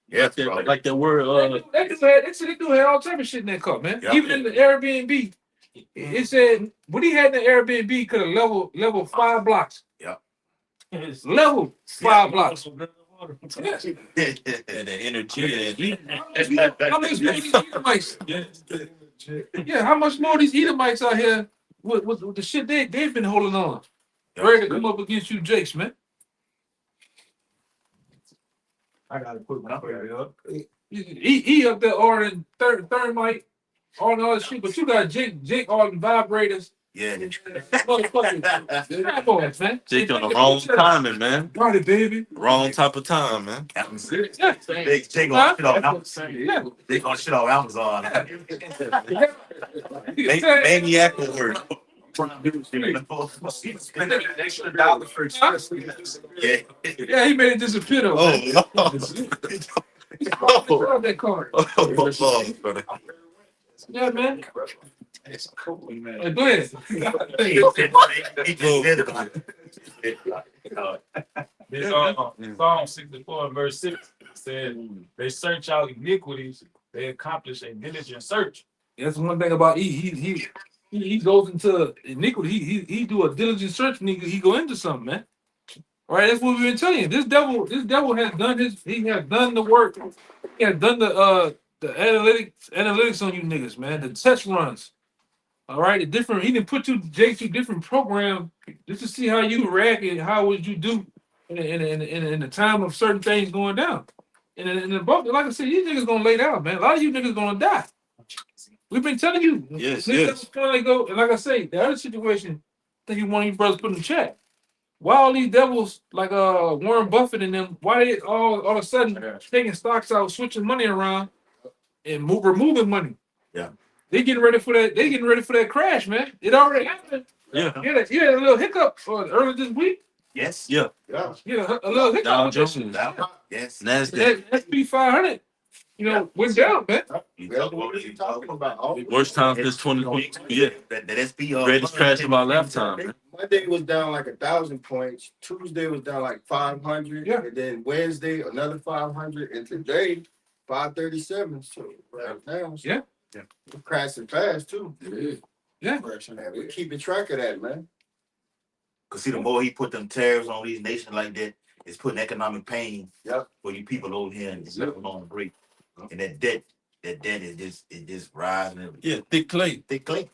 Yeah, like that word. They said they do have all type of shit in that car, man. Yeah. Even in the Airbnb, it said when he had the Airbnb, could have level 5 blocks. Yeah. It's level 5 blocks. Yes. And the energy. How much more these Edomites? Yeah, how much more these Edomites out here with the shit they've been holding on? ready to come up against you, Jakes, man. I gotta put my prayer up. He up there ordering thermite, all the other shit, but you got Jake ordering vibrators. Yeah. Motherfucker. Man. Jake on the wrong timing, man. Got it, baby. Wrong type of time, man. They gonna shit off Amazon. They gonna shit off Amazon. Maniac alert. Spend an extra dollar for express. Yeah. Yeah, he made it disappear though. Oh, Lord. That card. Yeah, man. Hey, go ahead. Psalm 64 verse 6 said, they search out iniquities, they accomplish a diligent search. That's one thing about he goes into iniquity. He do a diligent search when he go into something, man. All right, that's what we've been telling you. This devil has done he has done the work. He has done the analytics on you niggas, man. The test runs. All right, he didn't put you Jake to different programs just to see how you react and how would you do in the time of certain things going down. And in the book, like I said, these niggas gonna lay down, man. A lot of you niggas gonna die. We've been telling you. Yes, Niggas finally go, and like I say, the other situation, I think you one of you brothers put in the chat. Why all these devils like Warren Buffett and them? Why they all of a sudden taking stocks out, switching money around, and removing money? Yeah. They getting ready for that. They getting ready for that crash, man. It already happened. Yeah. You had a little hiccup earlier this week. Yes. Yeah. Yeah. Yeah, a little hiccup. Dow with that Jones. shit. Yes. NASDAQ. That SP 500, went down, man. What are you talking about? Worst time since 2022. Yeah. That SP Greatest crash of our lifetime, man. Monday was down like 1,000 points. Tuesday was down like 500. Yeah. And then Wednesday another 500. And today 537. So right now, Yeah. we're crashing fast too. Yeah. Man, we're keeping track of that, man. Cause see, the more he put them tariffs on these nations like that, it's putting economic pain Yep. for you people over here and it's left on the break. And that debt is just rising. Yeah, thick clay. Thick clay.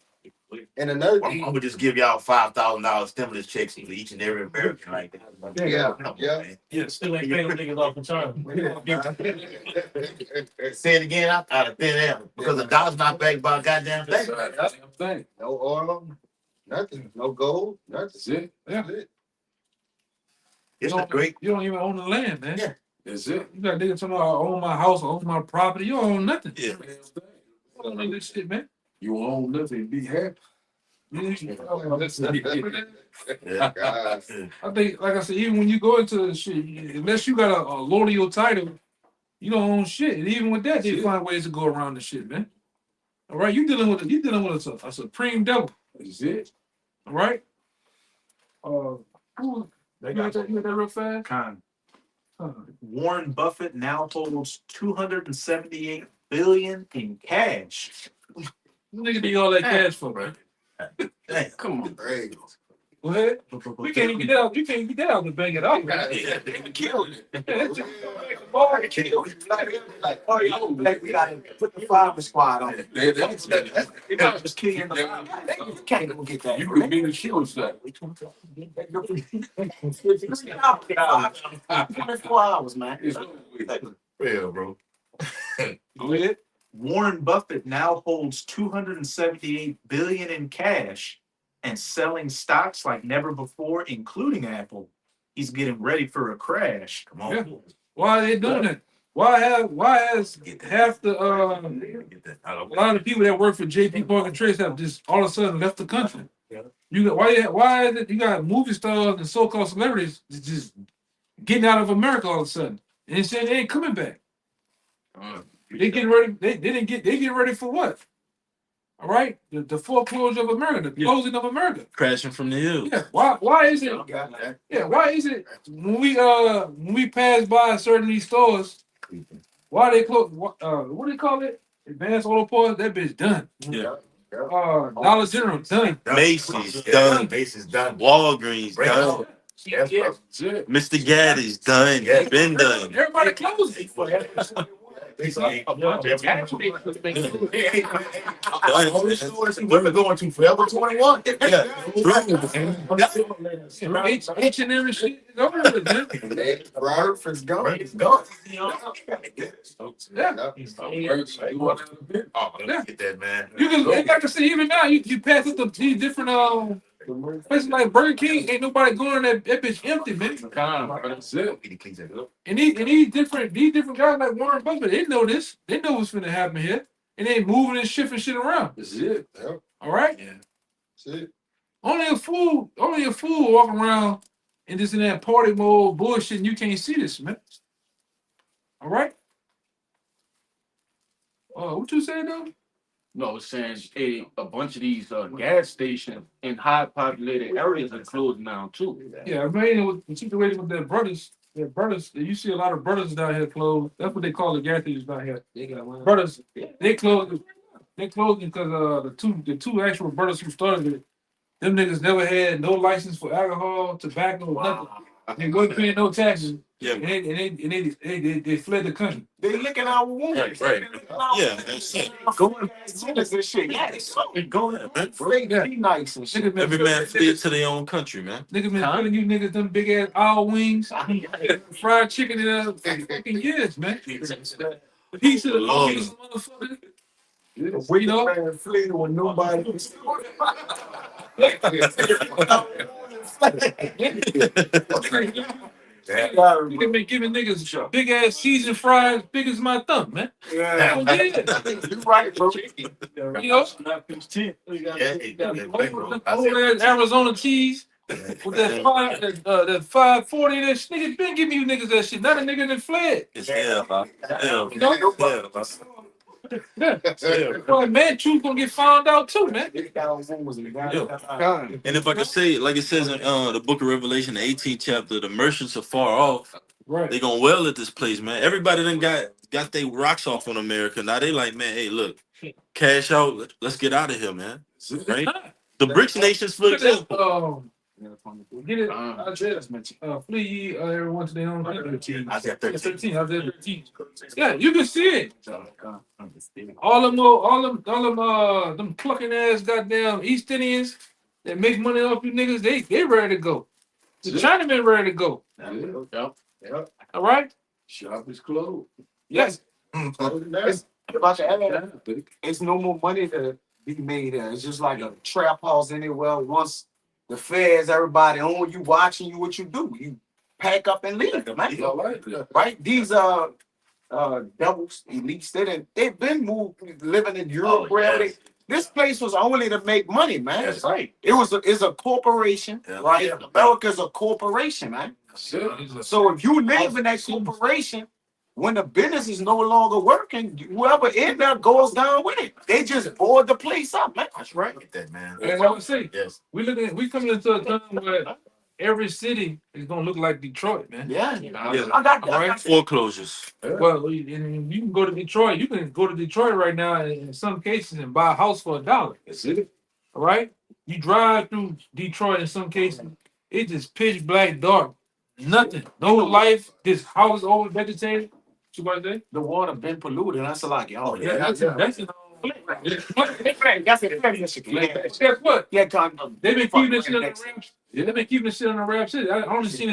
And another I'm thing, gonna just give y'all $5,000 stimulus checks for each and every American like that. Yeah, Come on, yeah. man. Yeah, still ain't paying them niggas off in time. Say it again out of thin air because the dollar's not backed by a goddamn thing. Thing. no oil, nothing, no gold, nothing. That's it. Yeah. That's it. It's a great. You don't even own the land, man. Yeah. That's it. You got niggas talking about I own my house, I own my property. You don't own nothing. Yeah. You don't own this shit, man. You own nothing, be happy. Yeah. God. I think, like I said, even when you go into the shit, unless you got a loyal title, you don't own shit. And even with that, they find ways to go around the shit, man. All right, you dealing with a supreme devil. That's it. All right. You got that real fast? Con. Warren Buffett now holds $278 billion in cash. Nigga need all that cash for, man. Damn. Come on. Great. Go ahead. We can't even get out. You can't get that out to bang it out. Man. Kill it. Like, oh, we gotta put the five squad on it. Just kill you in the you can't even get that. You could be the shield set. 24 hours, man. Real, bro. Go ahead. Warren Buffett now holds $278 billion in cash and selling stocks like never before, including Apple. He's getting ready for a crash. Come on. Yeah. Why are they doing that? Why has half the Get that out a of lot of the people that work for JP Morgan Chase have just all of a sudden left the country? You got why is it you got movie stars and so-called celebrities just getting out of America all of a sudden and saying they ain't coming back? They getting ready. They getting ready for what? All right, the foreclosure of America, the closing of America. Crashing from the hills. Yeah. Why is it? Yeah. Why is it when we pass by certain these stores? Why they close? What do they call it? Advanced Auto Parts. That bitch done. Yeah. Dollar General done. Macy's done. Macy's done. Walgreens Break done. Yes, bro. Mr. Gaddy's done. Yes. Been done. Everybody closing. Women going to Forever 21. Yeah. H&M and shit is over with, man. Robert is gone. It's gone. Yeah. Oh, let's get that, man. You can, like I said, even now, you pass it to these different places like Burger King, ain't nobody going that bitch empty, man. That's it. And these different guys like Warren Buffett, they know this. They know what's gonna happen here. And they ain't moving and shifting shit around. That's it. All right? Yeah. That's it. Only a fool walking around in this and that party mode bullshit, and you can't see this, man. All right? What you saying though? No, it's saying a bunch of these gas stations in high populated areas are closing down too. Yeah, I mean, with the situation with their brothers, you see a lot of brothers down here closed. That's what they call the gas stations down here. They got one. Brothers, they closed. They closed because the two actual brothers who started it, them niggas never had no license for alcohol, tobacco, nothing. They wasn't paying no taxes. Yeah. And they fled the country. They licking our wounds. Right. Yeah, that's it. Going and shit. Yeah, it's something going on. Be nice and shit. Every man flee to their own country, man. Niggas been telling you niggas them big ass owl wings, fried chicken in for fucking years, man. Piece of the longest motherfucker. We know flee when nobody. Niggas been giving niggas big ass seasoned fries, big as my thumb, man. Yeah, Oh, yeah. you right, bro. You know, old ass Arizona cheese with that 540. That nigga been giving you niggas that shit. Not a nigga that fled. It's hell, man. Hell. You know? Yeah. Boy, man, truth gonna get found out too, man. And if I could say, like it says in the book of Revelation, the 18th chapter, the merchants are far off. Right. They gonna well at this place, man. Everybody done got their rocks off on America. Now they like, man, hey, look, cash out. Let's get out of here, man. Right? The BRICS nations, for example. Get it? Flee ye everyone to their own country. I said 13. I said 13. Yeah, you can see it. All them clucking ass goddamn East Indians that make money off you niggas, they ready to go. The Chinamen ready to go. Yep. All right? Shop is closed. Yes. It's about to add. It's no more money to be made there. It's just like a trap house anywhere. Once the feds, everybody on you, watching you, what you do? You pack up and leave, man. All right. Right? These devils, elites, they've been moved, living in Europe, wherever yes. this place was only to make money, man. That's right. It's a corporation, Yeah. right? Yeah. America's a corporation, man. So if you live in that corporation, when the business is no longer working, whoever in there goes down with it. They just board the place up, man. That's right. Get that, man. And I would say, Yes. we coming into a time where every city is gonna look like Detroit, man. Yeah, Yeah. I got All right. Foreclosures. Well, and you can go to Detroit. You can go to Detroit right now in some cases and buy a house for $1. That's it. All right. You drive through Detroit in some cases, it's just pitch black dark. Nothing. No life. This house over vegetated. What you say? The water been polluted. That's like, oh Yeah, yeah. that's it. That's it. Guess what? Yeah, They've been keeping this shit on the raps. They've been keeping this shit on the rap shit. I only seen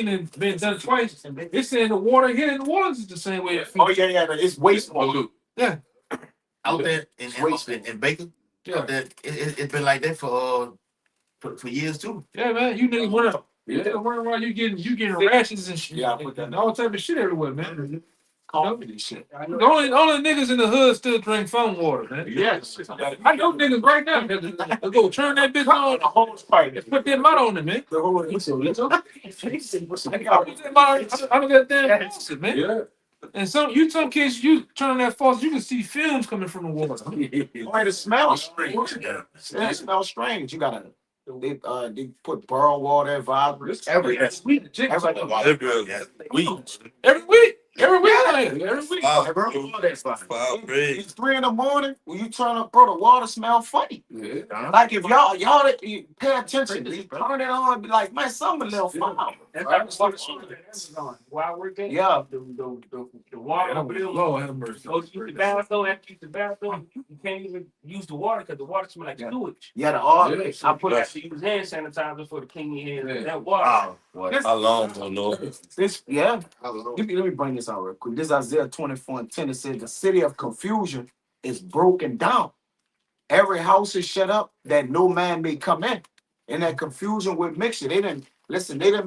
it been done twice. It's saying the water here in the waters is the same way. Oh yeah, it's wastewater. Yeah. Out there in Baker, Yeah. out there, it's been like that for years too. Yeah, man. You niggas wonder. Yeah, wonder why you getting rashes and shit. Yeah, and all type of shit everywhere, man. Coffee and shit. The only niggas in the hood still drink fountain water, man. Yes. I know niggas right now that go turn that bitch on. The whole fight. And put that mud on it, man. The whole I don't get that man. Yeah. And some cases you turn on that faucet, you can see films coming from the water. Wait, it smells strange. Yeah, it smells strange. You gotta they put borough water, vibrance, everything. Sweet chicks Every week. every week. Every week, man. Every week. It's 3 in the morning when you turn up, bro. The water smell funny. Yeah. Like if y'all you pay attention, you turn it on and be like, man, something a little foul. That's like Amazon. While we're there, Yeah. the water bill. Lord have mercy. Go to use the bathroom. After you use the bathroom, you can't even use the water because the water smells like sewage. Yeah, the oil. Yeah. I put have to use hand sanitizer for the clean your hands. That water. How long, oh no? This, yeah. Let me bring this out real quick. This is Isaiah 24:10. It says the city of confusion is broken down. Every house is shut up that no man may come in. And that confusion with mixture. They didn't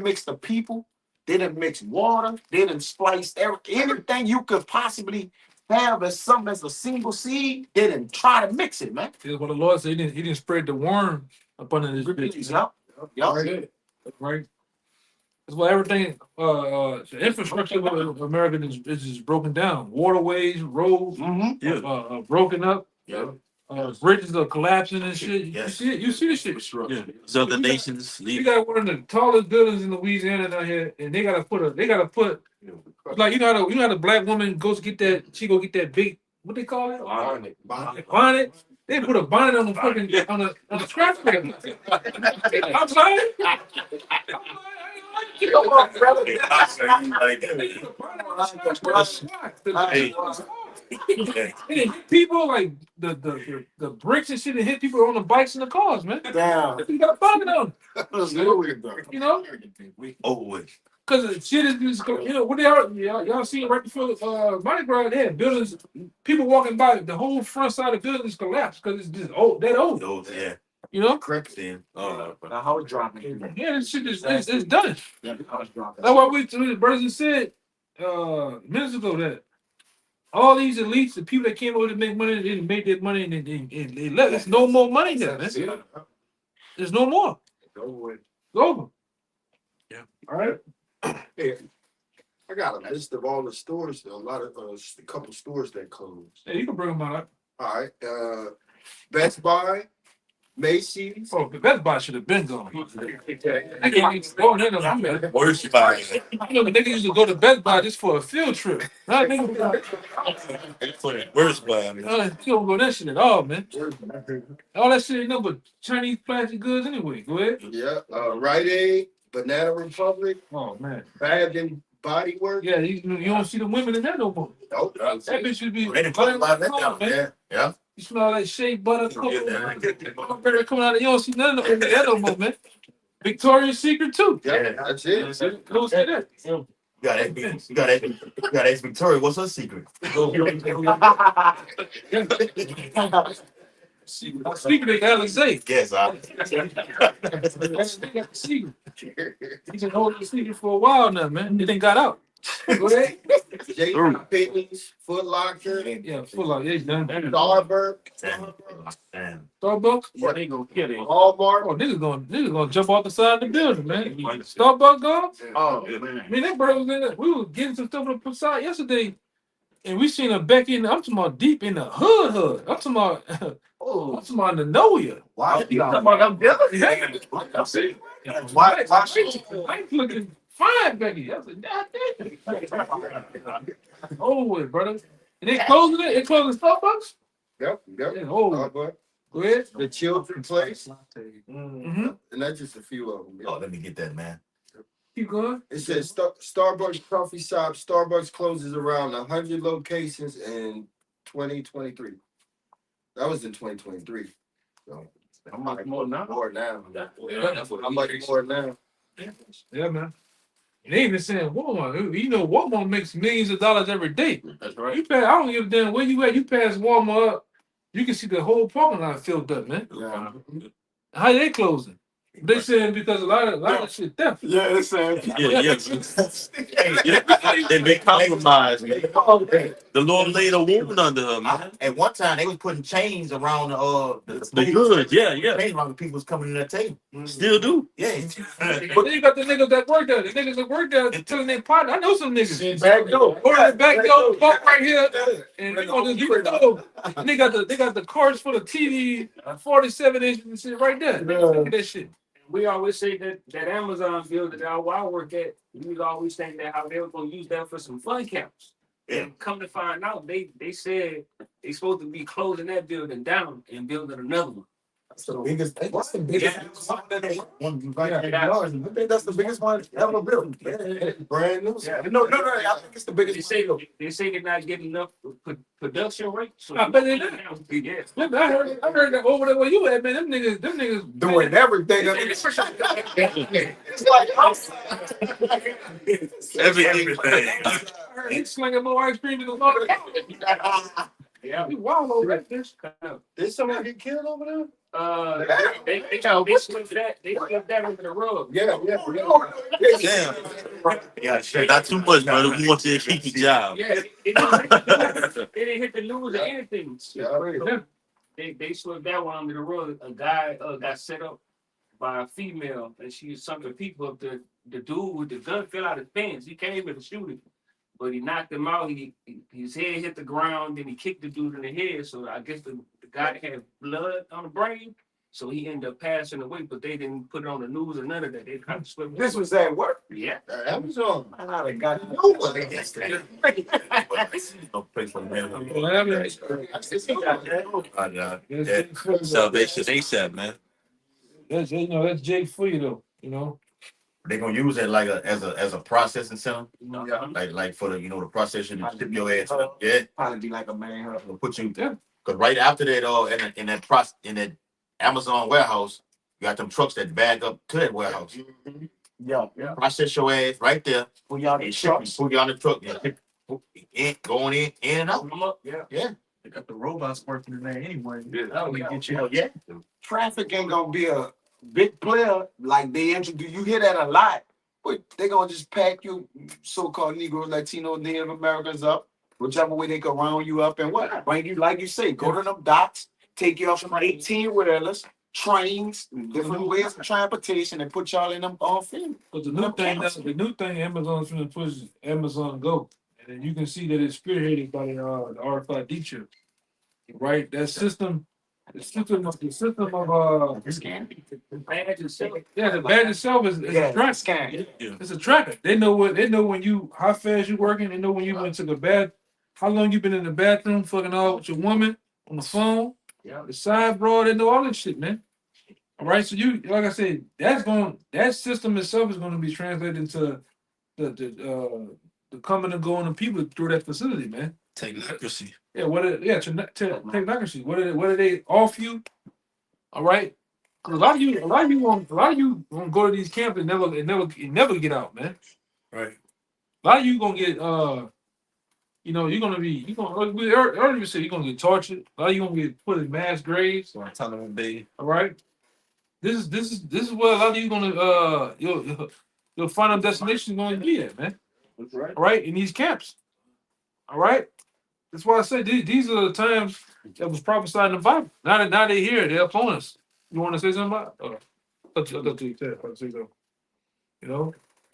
mix the people, they didn't mix water, they didn't splice anything you could possibly have as something as a single seed. They didn't try to mix it, man. That's what the Lord said. He didn't spread the worm upon this bitch. Yup. Right. That's why everything, the infrastructure of America is just broken down. Waterways, roads, broken up. Yeah. Bridges are collapsing and shit. Yes. You see the shit. Yeah. So the nations We leave. got one of the tallest buildings in Louisiana down here, and they gotta put like you know how the black woman goes to get that, she go get that big, what they call it? Bonnet. They put a bonnet on the fucking on the scratch pad. I'm sorry. Come on, brother. People like the bricks and shit that hit people on the bikes and the cars, man. Damn. You got a bonnet on. You know? Over with. Because shit is just, what they are, y'all seen right before Mardi Gras, they had buildings, people walking by, the whole front side of the buildings collapsed because it's just that old. Those, yeah. You know? Crips in. The house dropping. Yeah, this shit is it's done. Yeah, the house dropping. That's why the brothers said minutes ago that all these elites, the people that came over to make money, they made their money and they left. There's no more money there, man. There's no more. It's over. Yeah. All right. Hey, I got a list of all the stores. A couple stores that closed. Hey, you can bring them out. All right. Best Buy, Macy's. Oh, the Best Buy should have been gone. I can't even go in there, man. Worst buy. You know, the niggas used to go to Best Buy just for a field trip. Now niggas, Worst buy. I mean. you don't go that shit at all, man. All that shit ain't no but Chinese plastic goods anyway. Go ahead. Yeah. Rite Aid, Banana Republic, Oh man. Bath and Body Works. Yeah, you don't see the women in that no more. Nope. That bitch should be. They didn't put a lot of that down there. Yeah. You smell like shea butter, Yeah. cocoa, coming out of you don't see none of that no more, man. Victoria's Secret too. Yeah, that's it. Go see that. You got Ex Victoria. What's her secret? Secret is Alizé. Yes, I. That's the secret. He's been holding the secret for a while now, man. It ain't got out. Go ahead. JCPenney's, Foot Locker, Yeah, full out. Yeah, done. Starbucks, Damn. Starbucks. Yeah, they gonna kill it. Walmart. Oh, niggas gonna jump off the side of the building, man. Starbucks gone. Oh, man. I mean, that brother was in there. We were getting some stuff on the side yesterday, and we seen her back in. I'm talking about deep in the hood. I'm talking about. I'm talking about the Noya. Why? I'm talking about them buildings. Why? I ain't looking fine, Becky. I said, God damn. Oh, wait, brother. And they closing it. They closing Starbucks. Yep. Yeah, oh, Starbucks. go ahead. The Children's Place, Mm-hmm. and that's just a few of them. Oh, let me get that, man. Keep going. It says Starbucks coffee shop. Starbucks closes around 100 locations in 2023. That was in 2023. So I'm like more now. more now. Yeah. I'm like more now. Yeah, man. And they even saying Walmart. You know, Walmart makes millions of dollars every day. That's right. You pass, I don't give a damn where you at. You pass Walmart up, you can see the whole parking lot filled up, man. Yeah. How they closing? They saying because a lot of shit theft. Yeah, it's saying. Yeah. They've been compromised, man. The Lord laid a woman under her, man. At one time, they was putting chains around The goods, yeah. chains around the people was coming in that table. Still do. Yeah. But then you got the niggas that work there. The niggas that work there telling their partner. I know some niggas. Back door. Go to the back door, park right here, and they gonna just leave the door. And they got the cards for the TV, 47 inch and shit right there. Look at that shit. We always say that Amazon building that I work at, we always think that how they were gonna use that for some fun camps. Yeah. And come to find out, they said they supposed to be closing that building down and building another one. That's the biggest. That's the biggest one that they want. I think that's the biggest one ever built. Brand new. Yeah. No. I think it's the biggest. They say they're not getting enough production rate. So I bet they not. Yeah. Look, I heard that over there where you at, man. Them niggas Doing everything. It's like Everything. I heard he slinging more ice cream than the mother. Yeah. You wild over that bitch. Did somebody get killed over there? They slipped that under the rug. Yeah. Damn. Yeah, shit. Not too much, brother. We want you to keep your job. Yeah, it didn't hit the news or anything. Yeah. They slipped that one under the rug. A guy got set up by a female, and she was sucking people up. The dude with the gun fell out his pants. He came in to shoot him, but he knocked him out. His head hit the ground, then he kicked the dude in the head. So I guess the guy had blood on the brain. So he ended up passing away, but they didn't put it on the news or none of that. They kind of slipped. this was at work. Yeah. Amazon. I got nobody. No place for man. Salvation ASAP, man. That's Jake for you though. They're gonna use it like as a processing center, Yeah. like for the the processing and ship your ass up. Yeah, Probably be like a man. they'll put you. Because right after that, in that Amazon warehouse, you got them trucks that bag up to that warehouse. Yeah. Process your ass right there. Put y'all in And ship you, trucks. put you on the truck. Going in and out. They got the robots working in there anyway. Get you. Yeah. Traffic ain't gonna be a big player like they introduce. You hear that a lot, but they gonna just pack you so-called Negro, Latino, Native Americans up, whichever way they can round you up and what bring you, like you say, go to them docks, take you off from 18 wheelers, trains, different ways of transportation, and put y'all in them field. But the new thing Amazon's gonna push is Amazon Go, and then you can see that it's spearheaded by the RFID chip, right? That system, the system of The badge itself. the badge itself is a tracker. Scan. It's a tracker. They know how fast you working. They know when you went to the bath, how long you been in the bathroom, fucking all with your woman on the phone, the side bro. They know all this shit, man. All right, so you, like I said, that system itself is going to be translated into the coming and going of people through that facility, man. Technocracy. Yeah, technocracy. What do they offer you? All right, because a lot of you want to go to these camps and never get out, man. Right. A lot of you gonna get earlier said you're gonna get tortured. A lot of you gonna get put in mass graves. All right. This is where a lot of you gonna your final destination is gonna be at, man. That's right. All right, in these camps. All right. That's why I say these are the times that was prophesied in the Bible. Now they're here, they're upon us. You want to say something about it? I'll say something.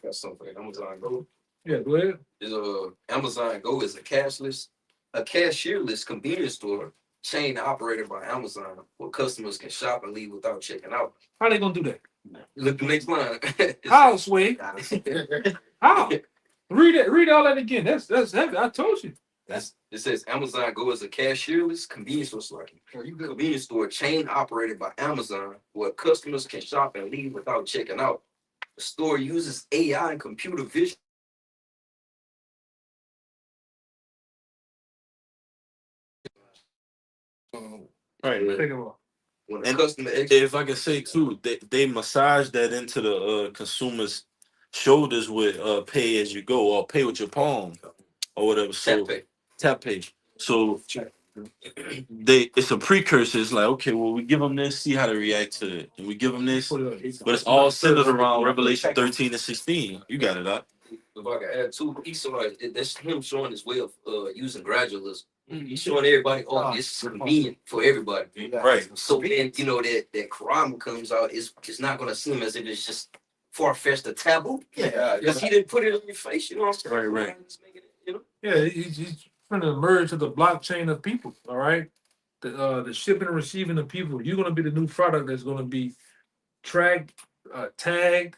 Got something for Amazon Go. Yeah, go ahead. Amazon Go is a cashierless convenience store chain operated by Amazon where customers can shop and leave without checking out. How they gonna do that? Look the next line. How, Sway? How? Read all that again. That's heavy. I told you. It says Amazon Go is a cashierless convenience store chain operated by Amazon where customers can shop and leave without checking out. The store uses AI and computer vision. Right, man. Take it off. When a And customer if I can say too, they massage that into the consumer's shoulders with pay as you go or pay with your palm or whatever. So tap pay. So it's a precursor. It's like, okay, well, we give them this, see how they react to it, and we give them this, but it's all centered around Revelation 13 and 16. You got it, Doc. If I can add too, he saw that's him showing his way of using gradualism. He's showing everybody, it's convenient for everybody. Right. So then, that crime comes out, it's not going to seem as if it's just far-fetched or taboo. Yeah. Because he didn't put it on your face, you know what I'm saying? Right. Yeah, he's trying to merge to the blockchain of people. All right, the shipping and receiving of people. You're gonna be the new product that's gonna be tracked, tagged.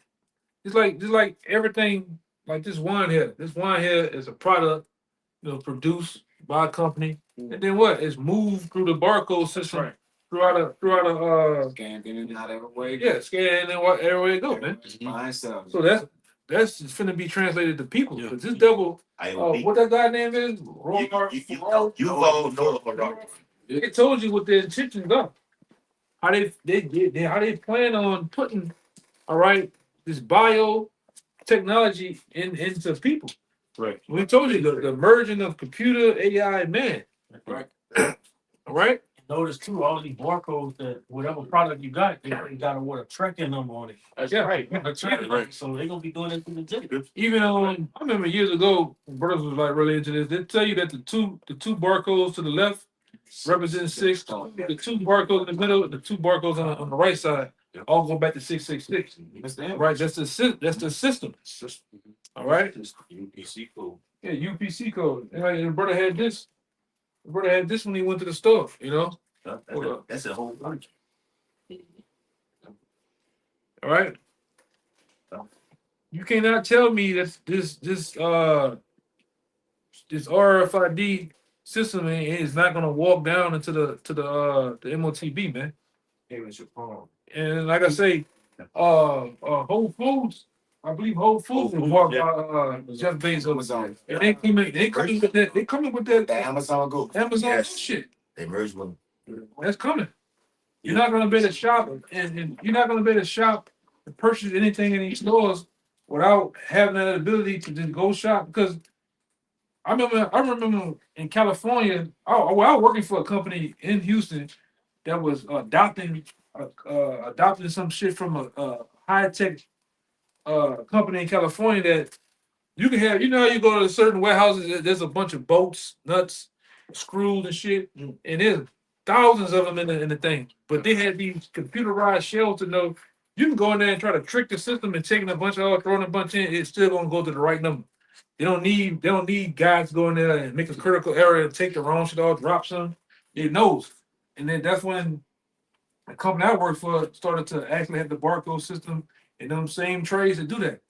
Just like everything. Like this wine here. This wine here is a product, produced by a company, and then what? It's moved through the barcode system right. throughout a Scanned in and out every way. yeah, scan and what everywhere it go, man. By itself. So that's just finna be translated to people. Yeah. Cause this devil, IoT. what that guy name is? You all know of a rock. They told you what their intentions are. How how they plan on putting, all right, this biotechnology into people. Right. We told you the merging of computer, AI, and man. Right. All right. Notice too, all these barcodes that whatever product you got, they got a tracking number on it. Yeah. Right. A tracking number. So they're gonna be doing it to the gym. Even I remember years ago, when brothers was like really into this. They tell you that the two barcodes to the left represent 6. The 2 barcodes in the middle, the 2 barcodes on the right side, all go back to 666. Right, that's the system. All right. UPC code. Yeah, UPC code. And the brother had this. The brother had this when he went to the store. That's a whole bunch. All right. You cannot tell me that this RFID system is not gonna walk down into the MOTB, man. And like I say, Whole Foods, I believe Whole Foods was bought by Jeff Bezos. And they coming with that The Amazon go. Amazon Yes. shit. They merged with That's coming. You're not gonna be able to shop, and you're not gonna be able to shop and purchase anything in these stores without having that ability to just go shop. Because I remember in California, I was working for a company in Houston that was adopting some shit from a high tech company in California that you can have. You know how you go to certain warehouses, there's a bunch of bolts, nuts, screws, and shit, and there's thousands of them in the thing. But they had these computerized shells to know you can go in there and try to trick the system and taking a bunch out, throwing a bunch in, it's still gonna go to the right number. They don't need guys to go in there and make a critical error and take the wrong shit off, drop some. It knows. And then that's when the company I worked for started to actually have the barcode system and them same trays to do that.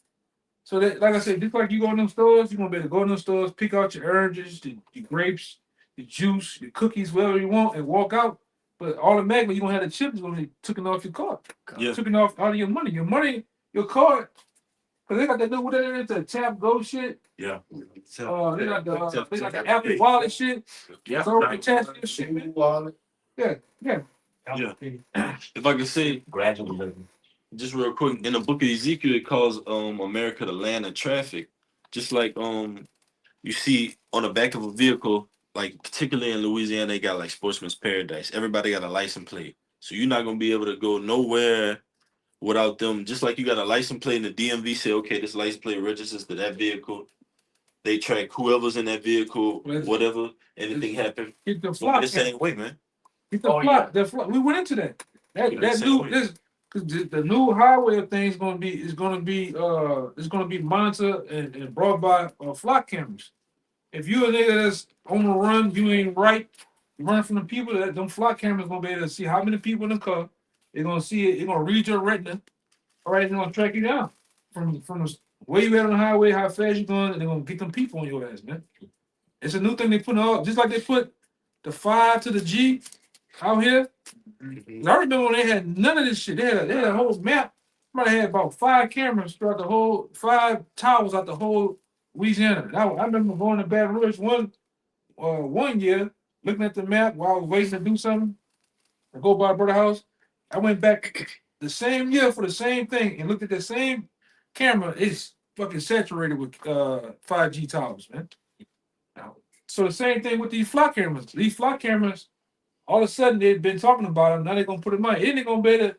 So that, like I said, just like you go in them stores, you're gonna be able to go in them stores, pick out your oranges, the grapes, the juice, the cookies, whatever you want, and walk out. But automatically you're gonna have the chips gonna be taken off your card. Yeah. Taken off out of your money. Your card. Cause they got that new what that is, the tap go shit. Yeah. They got the Apple Wallet shit. Yeah. So attached to your shit, man. Yeah. Yeah. If I could say Gradually. just real quick, in the book of Ezekiel, it calls America the land of traffic. Just like you see on the back of a vehicle, like particularly in Louisiana, they got like Sportsman's Paradise. Everybody got a license plate. So you're not gonna be able to go nowhere without them. Just like you got a license plate and the DMV say, okay, this license plate registers to that vehicle. They track whoever's in that vehicle, whatever, anything happen. Get the So flock. the same way, man. Get the flock. The flock. We went into that. That new this because the new highway of things is gonna be monitored and brought by flock cameras. If you a nigga that's on the run, you ain't right, you run from the people, that them flock cameras gonna be able to see how many people in the car. They're gonna see it, they're gonna read your retina. All right, they're gonna track you down from the where you at on the highway, how fast you going, and they're gonna get them people on your ass, man. It's a new thing they put out, just like they put the 5 to the G out here. And I remember when they had none of this shit. They had a whole map. Somebody had about 5 cameras throughout the whole 5 towers out the whole Louisiana. I remember going to Baton Rouge one year, looking at the map while I was waiting to do something. I go by a brother house. I went back the same year for the same thing and looked at the same camera. It's fucking saturated with 5G towers, man. So the same thing with these flock cameras. These flock cameras, all of a sudden they've been talking about them. Now they're gonna put them on. It ain't gonna be able to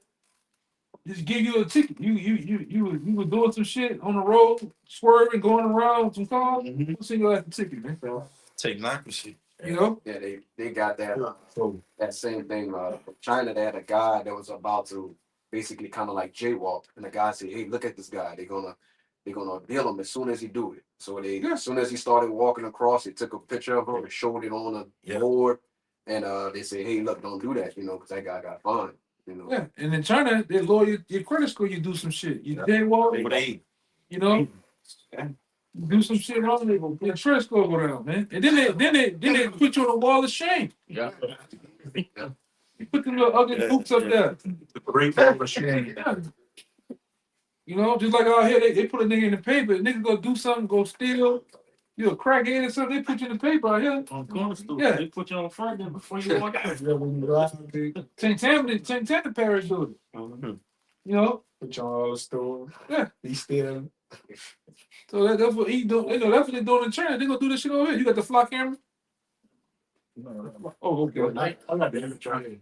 just give you a ticket. You were doing some shit on the road, swerving, going around with some cars. So you got the ticket, man. Technocracy. You know? Yeah, they got that. So that same thing. China, they had a guy that was about to basically kind of like jaywalk, and the guy said, "Hey, look at this guy. They're gonna deal him as soon as he do it." So as soon as he started walking across, they took a picture of him and showed it on a board, and they said, "Hey, look, don't do that," because that guy got fined. You know. Yeah, and in China, they lower your credit score. You do some shit. You jaywalk. You know, you do some shit wrong. Your credit score go down, man. And then they put you on a wall of shame. Yeah. You put them little ugly boots up there. The great wall of shame. Yeah. You know, just like out here, they put a nigga in the paper. Nigga go do something, go steal. You a crackhead or something, they put you in the paper out here. On corner store, Yeah. they put you on front there before you walk out. St. Tampa Parish do it. You know? Put you on all the store. Yeah. He still. So that's what he do. You know, that's what they doing in China. They gonna do this shit over here. You got the flock camera? Oh, okay. I'm not the trying.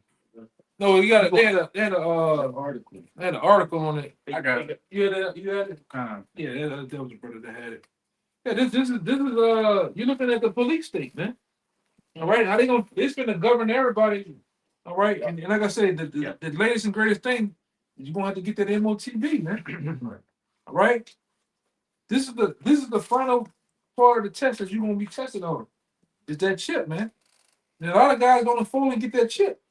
No, you got they had an article on it. I got it. You had it? Kind Yeah, that was a brother that had it. Yeah, this is you're looking at the police state, man. All right, how they gonna it's gonna govern everybody. All right, and like I said, the latest and greatest thing is you're gonna have to get that MOTB, man. All right, this is the final part of the test that you're gonna be tested on. Is that chip, man? And a lot of guys don't afford to get that chip.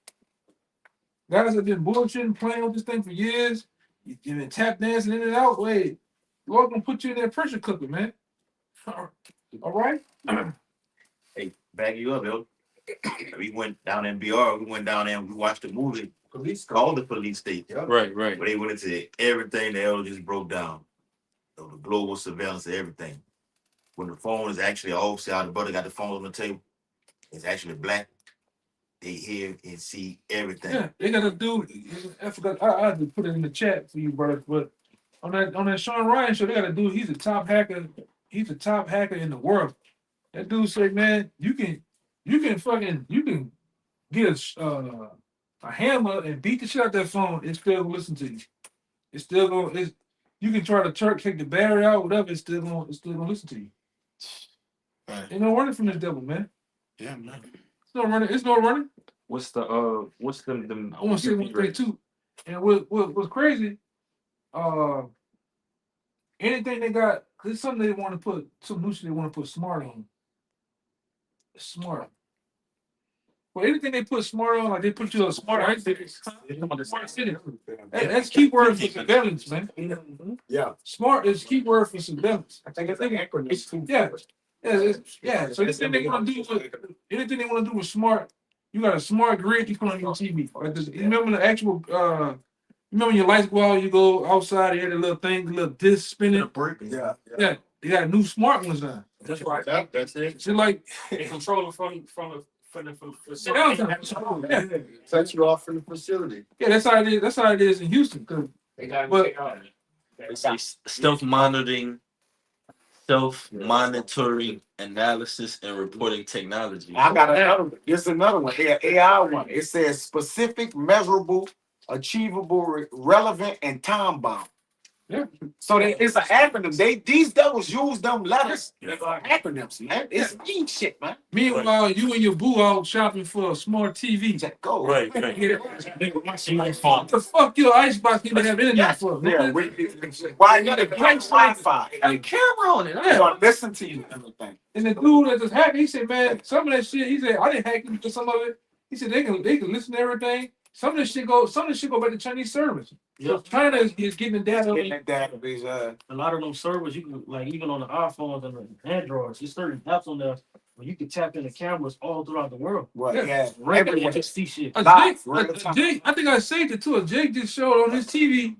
Guys have been bullshitting, playing with this thing for years. You've been tap dancing in and out. Wait, Lord gonna put you in that pressure cooker, man. All right. Hey, back you up, yo. We went down in BR. We went down there and we watched the movie. Police called the police state. Yeah. Right. Where they went into everything the elder just broke down. The global surveillance of everything. When the phone is actually off, see how the brother got the phone on the table. It's actually black. They hear and see everything. Yeah, they got a dude. I forgot. I had to put it in the chat for you, brother. But on that Sean Ryan show, they got a dude. He's a top hacker. He's the top hacker in the world. That dude said, "Man, you can get a hammer and beat the shit out that phone. It's still gonna listen to you. It's still gonna. You can try to take the battery out, whatever. It's still gonna listen to you. Right. Ain't no running from this devil, man. Yeah, man. It's no running. It's no running. What's the I want to say one thing too. And what's crazy, anything they got, cause something they want to put, some new shit they want to put smart on. Smart. Well, anything they put smart on, like they put you a smart city. Smart city. That's keyword for surveillance, man. Yeah. Smart is keyword for surveillance. I think it's an acronym. Yeah. So anything they want to do with smart, you got a smart grid you put on your TV. Like this, you remember the actual remember when your lights go out, you go outside, you hear the little thing, the little disc spinning. Yeah. Yeah, they got new smart ones now. That's right. That's it. So like They control it from the yeah. Sets you off from the facility. Yeah, that's how it is. That's how it is in Houston. They got But Self-monitoring, self-monitoring analysis and reporting technology. I got another one. Here's another one. Yeah, AI one. It says specific, measurable, achievable, relevant, and time bound. Yeah. So it's an acronym. These devils use them letters. They're acronyms, man. It's mean shit, man. Meanwhile, you and your boo out shopping for a smart TV. Just go. Right. What the fuck your icebox need to have internet for? Yeah, why you got Wi-Fi? Got a camera on it. They're gonna listen to you and everything. And the dude that just hacked, he said, man, some of that shit, he said, I didn't hack into some of it. He said they can listen to everything. Some of this shit go back to Chinese servers. So China is getting the data. A lot of those servers, you can like even on the iPhones and the Androids, there's certain apps on there where you can tap into cameras all throughout the world. Right, yeah. Everyone can see shit. I think I saved it too. A Jake just showed on his TV.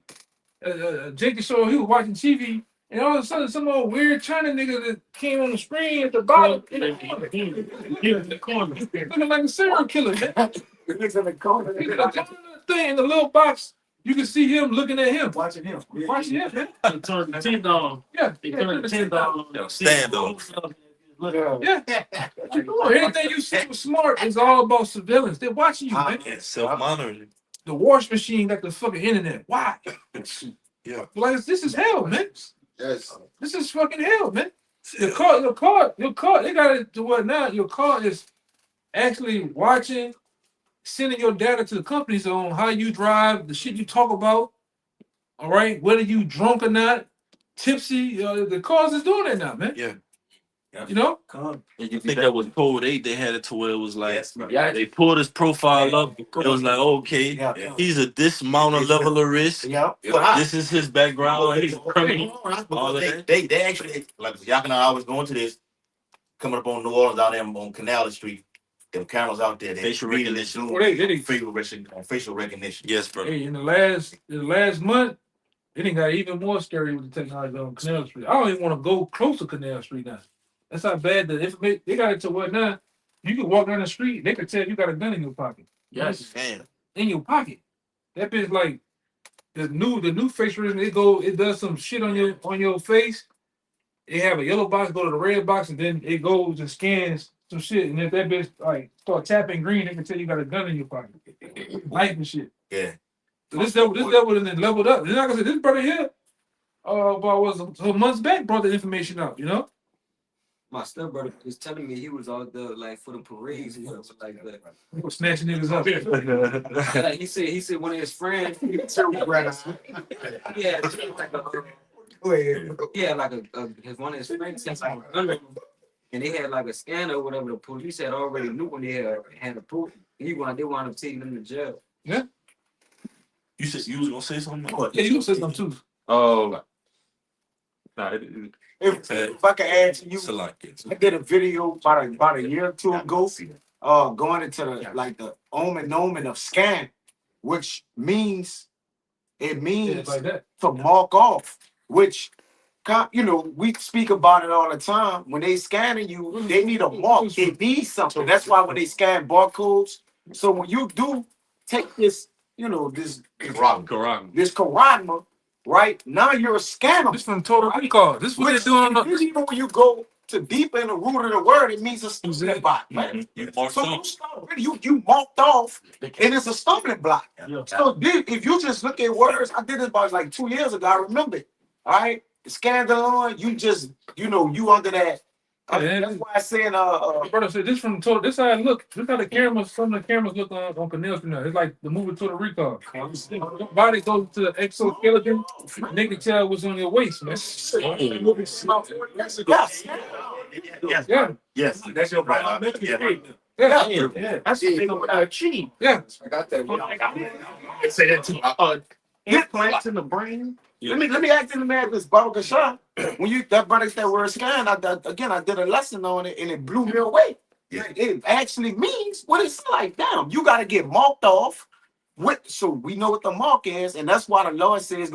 Jake just showed he was watching TV, and all of a sudden some old weird China nigga that came on the screen at the bottom in the corner, looking like a serial killer. He's in the corner. He's in the thing in the little box. You can see him looking at him. Watching him. Man. They turned the $10 on. Yeah. They turned the $10 on. Stand up. Yeah. Anything you see was smart is all about surveillance. They're watching you, man. Self-monitoring. The wash machine got the fucking internet. Why? Yeah. Like this is hell, man. Yes. This is fucking hell, man. Your car, they got it to what now? Your car is actually watching, sending your data to the companies on how you drive, the shit you talk about. All right, whether you drunk or not, tipsy, the cars is doing that now, man. Yeah. You know? I think that was code 8. They had it to where it was like, Yes, bro. they pulled his profile up. It was like, okay, he's a this amount of level of risk. Yeah. This is his background. He's a criminal. All of that. They actually, like Yak and I was going to this, coming up on New Orleans out there on Canal Street. Them cameras out there. Facial recognition. Facial recognition. Yes, bro. Hey, in the last month, it done got even more scary with the technology on Canal Street. I don't even want to go close to Canal Street now. That's how bad the information. They got it to what now? You can walk down the street, they can tell you got a gun in your pocket. Yes, man. In your pocket. That bitch like the new face recognition. It does some shit on your face. It have a yellow box, go to the red box, and then it goes and scans some shit. And if that bitch like start tapping green, they can tell you got a gun in your pocket, knife and shit. Yeah. So this level and then leveled up. And like I said, this brother here, about was months back brought the information out. You know. My stepbrother was telling me he was out there like for the parades and stuff like that. He was snatching niggas up. Like he said one of his friends. His one of his friends had like a gun, and they had like a scanner or whatever. The police had already knew when they had a proof. They wound up taking them to jail. Yeah. You said you was gonna say something? Yeah, you gonna say something too. Oh, If I can add to you, I did a video about a year or two ago, going into the omen of scan, which means like that. to mark off, which we speak about it all the time. When they scanning you, they need a mark. It means something. That's why when they scan barcodes. So when you do take this, this Karama, right? Now you're a scammer. This from Total Recall. This is what they're doing. Even when you go to deep in the root of the word, it means a stumbling block, man. You marked off, and it's a stumbling block. Yeah. So if you just look at words, I did this about like 2 years ago. I remember it. All right, the scandalon. You just you under that. That's why I said brother said this from Total. This how it look. This how the cameras. Some of the cameras look on Canal Street now. It's like the movie Total Recall. Your body goes to the exoskeleton. They can tell what's on your waist, man. Yes. That's your brother. Yeah. That's the thing about achieve. Yeah. I got that one. I say that too. Implants in the brain. Let me ask you, man, this Baruch Hashem. When that brother said word scan, I did a lesson on it and it blew me away. Yeah. It actually means what it's like. Damn, you gotta get marked off. So we know what the mark is, and that's why the Lord says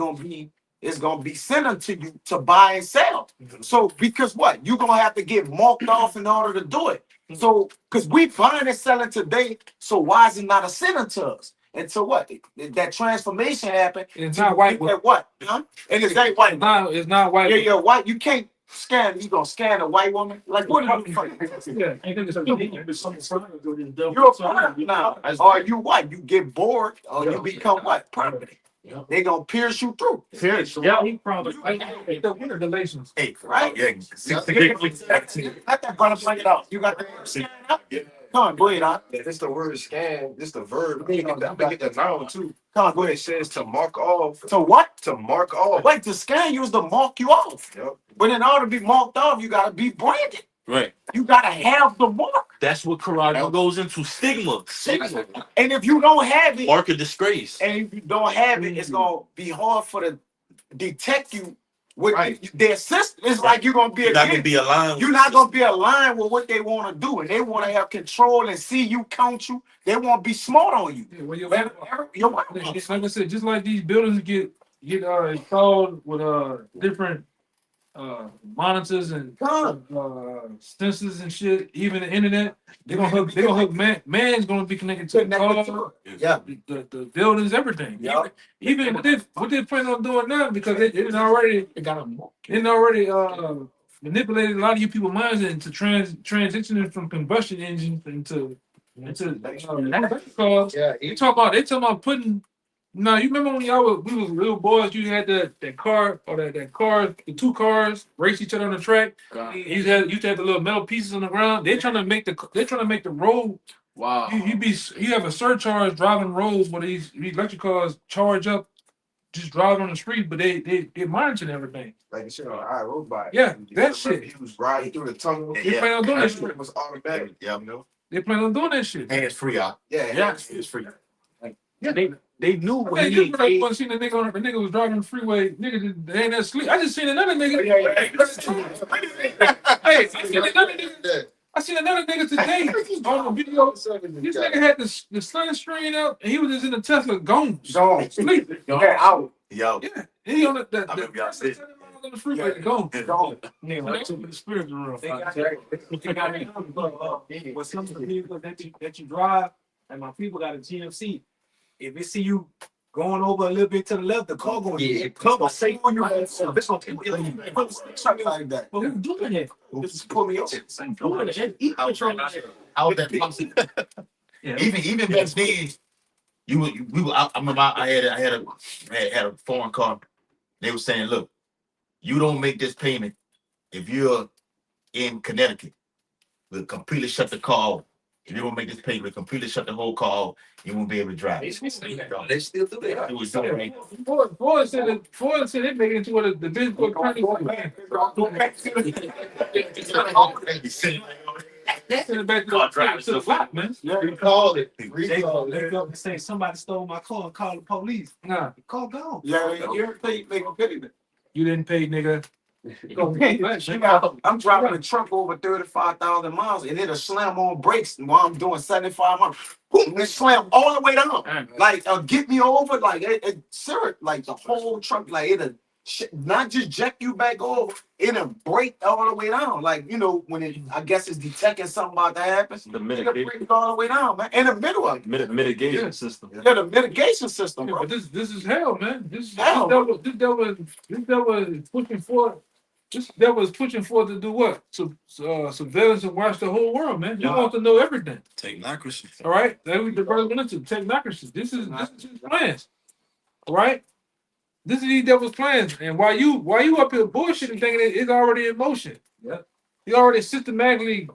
it's gonna be sent unto you to buy and sell. So because what? You're gonna have to get marked off in order to do it. So because we buying and selling today, so why is it not a sin unto us? And so what? That transformation happened. It's not white. What? Huh? And it's that white. It's not white. Yeah, white. You can't scan. You gonna scan a white woman? Like what? You're a pervert now. Or you what? You get bored, or you become what? Permanent. They gonna pierce you through. Yeah, he probably the winter relations. Hey, right? Yeah. Let that brother bring it out. You got the scan up? Come on, go ahead, huh? This the word scan. This the verb. I'm gonna get the noun too. Come on, go Where it ahead. says to mark off. So what? To mark off. Wait, the scan used to mark you off. Yep. But in order to be marked off, you gotta be branded. Right. You gotta have the mark. That's what karate goes into. Stigma. And if you don't have it, Mark of disgrace. and if you don't have it, it's gonna be hard for the detect you with Right. their system. It's like you're gonna be You're not gonna be aligned. You're not gonna be aligned with what they want to do, and they want to have control and see you, count you. They want to be smart on you. Yeah, well, Your like I said, just like these buildings get installed with different monitors and sensors and shit, even the internet, they're gonna hook man's gonna be connected to the car, Yeah. the buildings, everything. Yeah. Even what they plan on doing now, because they didn't already manipulated a lot of you people's minds into transitioning from combustion engines into cars. Yeah. They talking about putting. No, you remember when we was little boys? You had that car or that car, the two cars race each other on the track. You used to have the little metal pieces on the ground. They're trying to make the road. Wow. You have a surcharge driving roads where these electric cars charge up just drive on the street, but they monitoring everything. Like shit on iRobot. Yeah, that shit. He was riding through the tunnel. They plan on doing that shit. It was automatic. Yeah. You know? They plan on doing that shit. Hands free out. Yeah. It's free. Yeah, they knew I when think he you I once seen a nigga on the nigga was driving the freeway. Nigga just, they ain't asleep. I just seen another nigga. Hey, I seen another nigga today on the video. This nigga had the sunscreen up and he was just in the Tesla gone. Sleep. yeah, out. Yo. Yeah. He on the I remember y'all said. on the freeway gone. Nigga, like the spiritual room. They got with some of the vehicles that you drive, and my people got a GMC. If it see you going over a little bit to the left, the car going Yeah. come say on your it's gonna something like that. But who's doing it? Just pull me over. Doing it. How was that possible? Yeah. Even back then, we were. I remember I had a foreign car. They were saying, look, you don't make this payment if you're in Connecticut. We'll completely shut the car off. If you don't make this payment, we'll completely shut the whole car off. You won't be able to drive. They still do that. It was so right. Ford said they make it into what the business for Send it back to the block, man. We called it. They go and say somebody stole my car and call the police. Nah, The car gone. Yeah, you pay pity. you didn't pay, nigga. I'm driving a truck over 35,000 miles and it'll slam on brakes while I'm doing 75 miles. Boom, it slam all the way down. Like, get me over, like, sir, like the whole truck, like, it'll not just jack you back over, it'll break all the way down. Like, you know, when it, I guess it's detecting something about to happen, The it'll mitigation, break all the way down, man. In the middle of it. mitigation system. Yeah, the mitigation system, Yeah, bro. but this is hell, man. This Hell. devil is pushing forth. This devil is pushing forth to do what? Surveillance and watch the whole world, man. You want to know everything. Technocracy. All right, that we the brother went into technocracy. This is his plans. All right, this is these devil's plans. And while you up here bullshitting, thinking it's already in motion. Yeah. He already systematically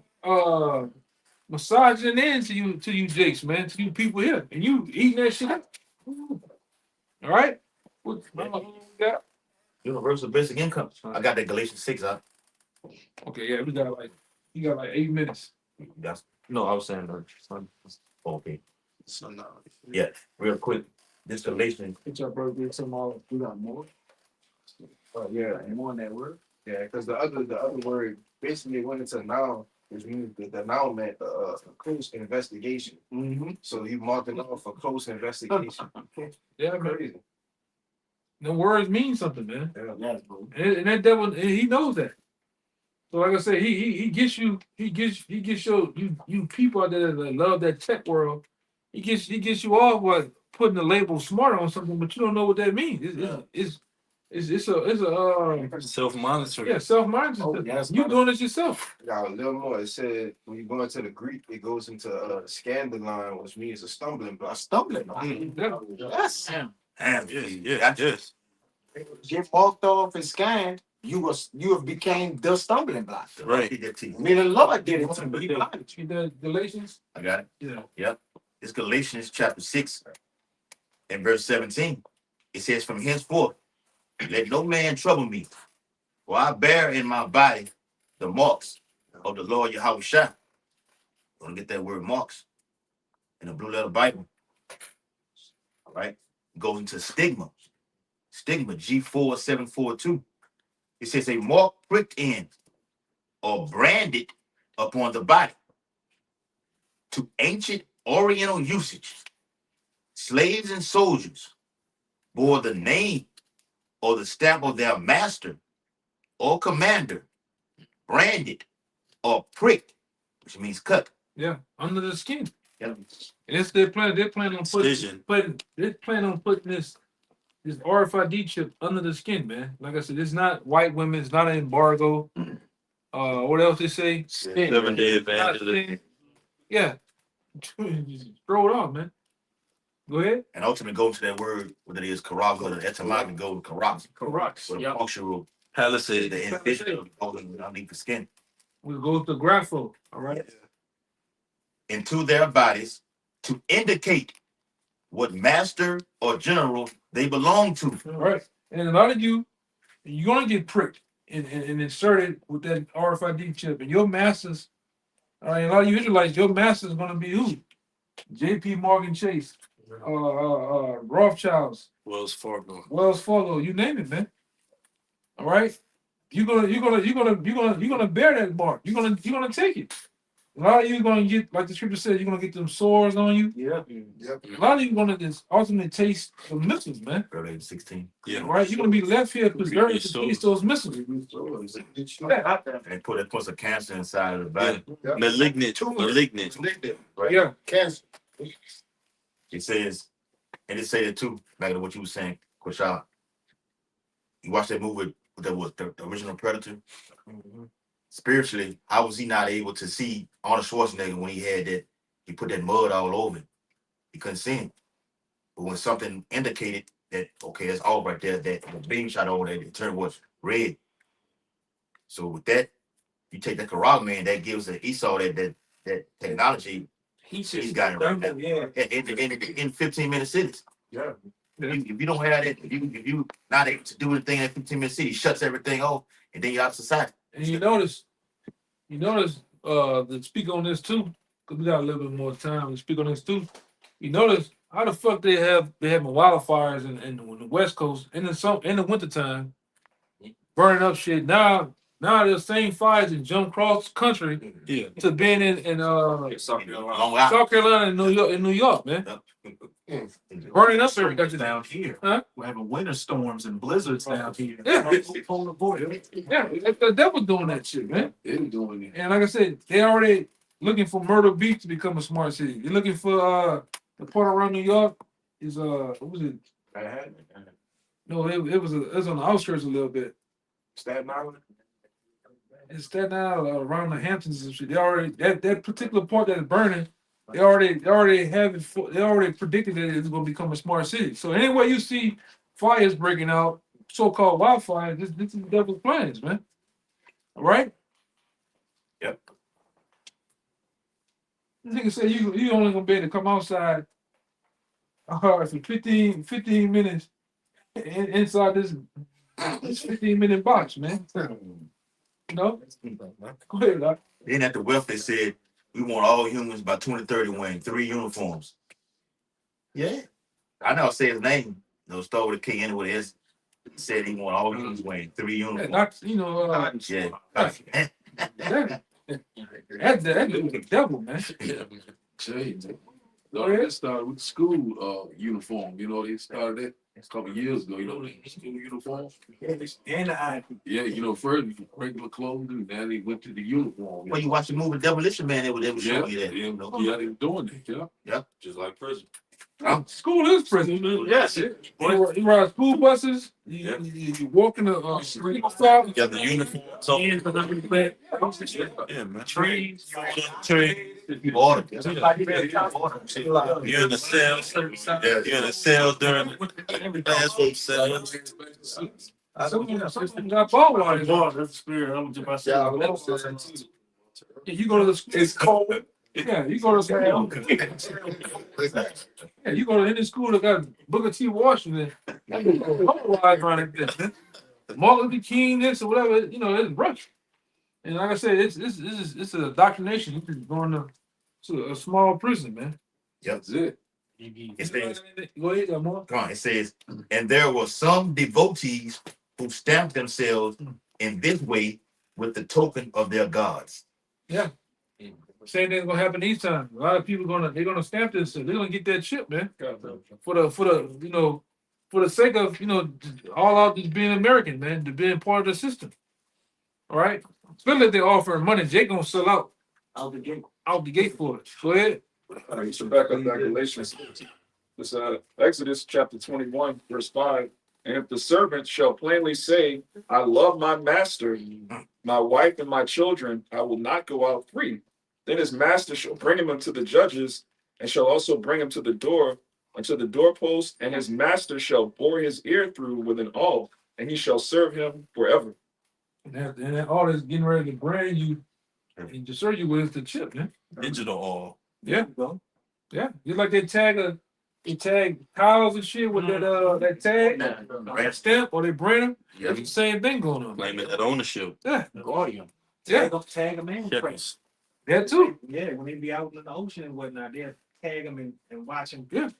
massaging it into you Jakes, man, to you people here, and you eating that shit up. All right. What yeah. Universal basic income. I got that Galatians 6 out. Okay, yeah, we got like 8 minutes. That's no, I was saying okay. So, no. Yeah, real quick. This Galatians. Get your birthday tomorrow. We got more. Yeah. And more on that word. Yeah, because the other word basically went into noun, which means the noun meant close investigation. Mm-hmm. So he marked it off for close investigation. Yeah, man. Crazy. The words mean something, man. Yes, bro. And that devil, he knows that. So like I said, he gets you you people out there that love that tech world. He gets you off what putting the label smart on something, but you don't know what that means. It's a Self-monitoring. yeah, self-monitoring. Oh, yes, You brother. doing it yourself. Now a little more. It said when you go into the Greek, it goes into scandalon, which means a stumbling block. Stumbling. Yeah. Yes. Damn, Yes. Get walked off and scanned, you have became the stumbling block. Right. Me and the Lord did it to me. He blinded you. The Galatians. I got it. Yeah. Yep. It's Galatians chapter 6 and verse 17. It says, from henceforth, let no man trouble me, for I bear in my body the marks of the Lord Yahweh Shah. Gonna get that word marks in the blue letter Bible. All right. Goes into stigma. Stigma, G4742. It says a mark pricked in or branded upon the body. To ancient Oriental usage, slaves and soldiers bore the name or the stamp of their master or commander, branded or pricked, which means cut. Yeah, under the skin. Yep. And it's they're planning on Excision. putting this RFID chip under the skin, man. Like I said, it's not white women, it's not an embargo. What else they say? 7-day advantage. Yeah. Just throw it off, man. Go ahead. And ultimately go to that word, whether it is karaga or etymology, go to karak. Correct. With a Yep. functional, Palisade. the inhibition of underneath the skin. We'll go to grapho. All right. Into their bodies to indicate what master or general they belong to. Right. And a lot of you're gonna get pricked and inserted with that RFID chip. And your masters, all right, a lot of you Israelites, your master's gonna be who? JP Morgan Chase, Rothschilds, Wells Fargo. you name it, man. All right. You're gonna bear that mark. You're gonna take it. A lot of you gonna get, like the scripture says, you're gonna get them sores on you. Yeah. A lot of you gonna just ultimately taste the missiles, man. Revelation 16. Yeah. Right? You're gonna be left here preserved to taste those missiles. And put a cancer inside of the body. Yeah. Malignant. Right? Yeah. Cancer. It says, and it said it too, back to what you were saying, Kwashah. You watch that movie that was the original Predator. Spiritually, how was he not able to see Arnold Schwarzenegger when he had that? He put that mud all over him. He couldn't see him. But when something indicated that, okay, that's all right there, that the beam shot over there, it turned was red. So with that, you take that Karag man, that gives Esau that technology. He's got it right now. In 15-minute cities. Yeah. If you don't have that, if you not able to do anything in 15-minute city, shuts everything off, and then you're out of society. And you notice, to speak on this too, because we got a little bit more time to speak on this too. You notice how the fuck they having wildfires in the West Coast in the wintertime, burning up shit. Now the same fires that jump across the country to being in South Carolina. Long Island. South Carolina and New York, man. Burning up Circuits down here. Huh? We're having winter storms and blizzards down here. Yeah. The devil doing that shit, man. They were doing it. And like I said, they already looking for Myrtle Beach to become a smart city. They're looking for the part around New York is what was it? No, it was on the outskirts a little bit. Staten Island. It's Staten Island, around the Hamptons and shit. They already that particular part that's burning. They already predicted that it's going to become a smart city. So anywhere you see fires breaking out, so-called wildfires, this is the devil's plans, man. All right. Yep. This nigga said you only gonna be able to come outside for 15 minutes inside this 15-minute box, man. You know? Go ahead, Doc. Then at the wealth, they said we want all humans by 2030 wearing 3 uniforms. Yeah. I know I say his name. No, start with a K anyway. He said he want all humans wearing 3 uniforms. That's the devil, man. Change. That started with the school uniform. You know, they started that a couple years ago. You know, the school uniform. Yeah, first regular clothing, now they went to the uniform. When you watch the movie Demolition Man, they would show you that. Yeah, they were doing it. Yeah. Just like prison. School is prison. Yes. You ride school buses. You walk in the street stop. You got the uniform. So, yeah, man. Trees. Order. You're in the cell. You're in the cell during the classroom cell. Some got ball wires. That's the spirit. I'm just about to say. Yeah, you go to the. It's cold. Yeah, you go to school. Yeah, you go to any school that got Booker T. Washington. Around it. Martin Luther King, this or whatever, it's rough. And like I said, it's an indoctrination. You can go to a small prison, man. Yep. That's it. It says, Go ahead, more. it says, and there were some devotees who stamped themselves in this way with the token of their gods. Yeah. Same thing's gonna happen each time. A lot of people they're gonna stamp this. They're gonna get that chip, man. For the sake of all out just being American, man, to being part of the system. All right. Especially if they're offering money, Jake gonna sell out the gate for it. Go ahead. All right, so back up that Galatians. This Exodus chapter 21, verse 5. And if the servant shall plainly say, I love my master, my wife and my children, I will not go out free. Then his master shall bring him unto the judges, and shall also bring him to the door, unto the doorpost, and his master shall bore his ear through with an awl, and he shall serve him forever. And all this getting ready to brand you and to serve you with the chip, man. Digital all. Yeah. Yeah. Just like they tag They tag cows and shit with that tag, that stamp, or they brand them. Yeah. It's the same thing going on. Claiming that ownership. Yeah. Guardian. Yeah. Tag them in. Shepherds. That too. Yeah, when they be out in the ocean and whatnot, they'll tag them and watch them. Yeah.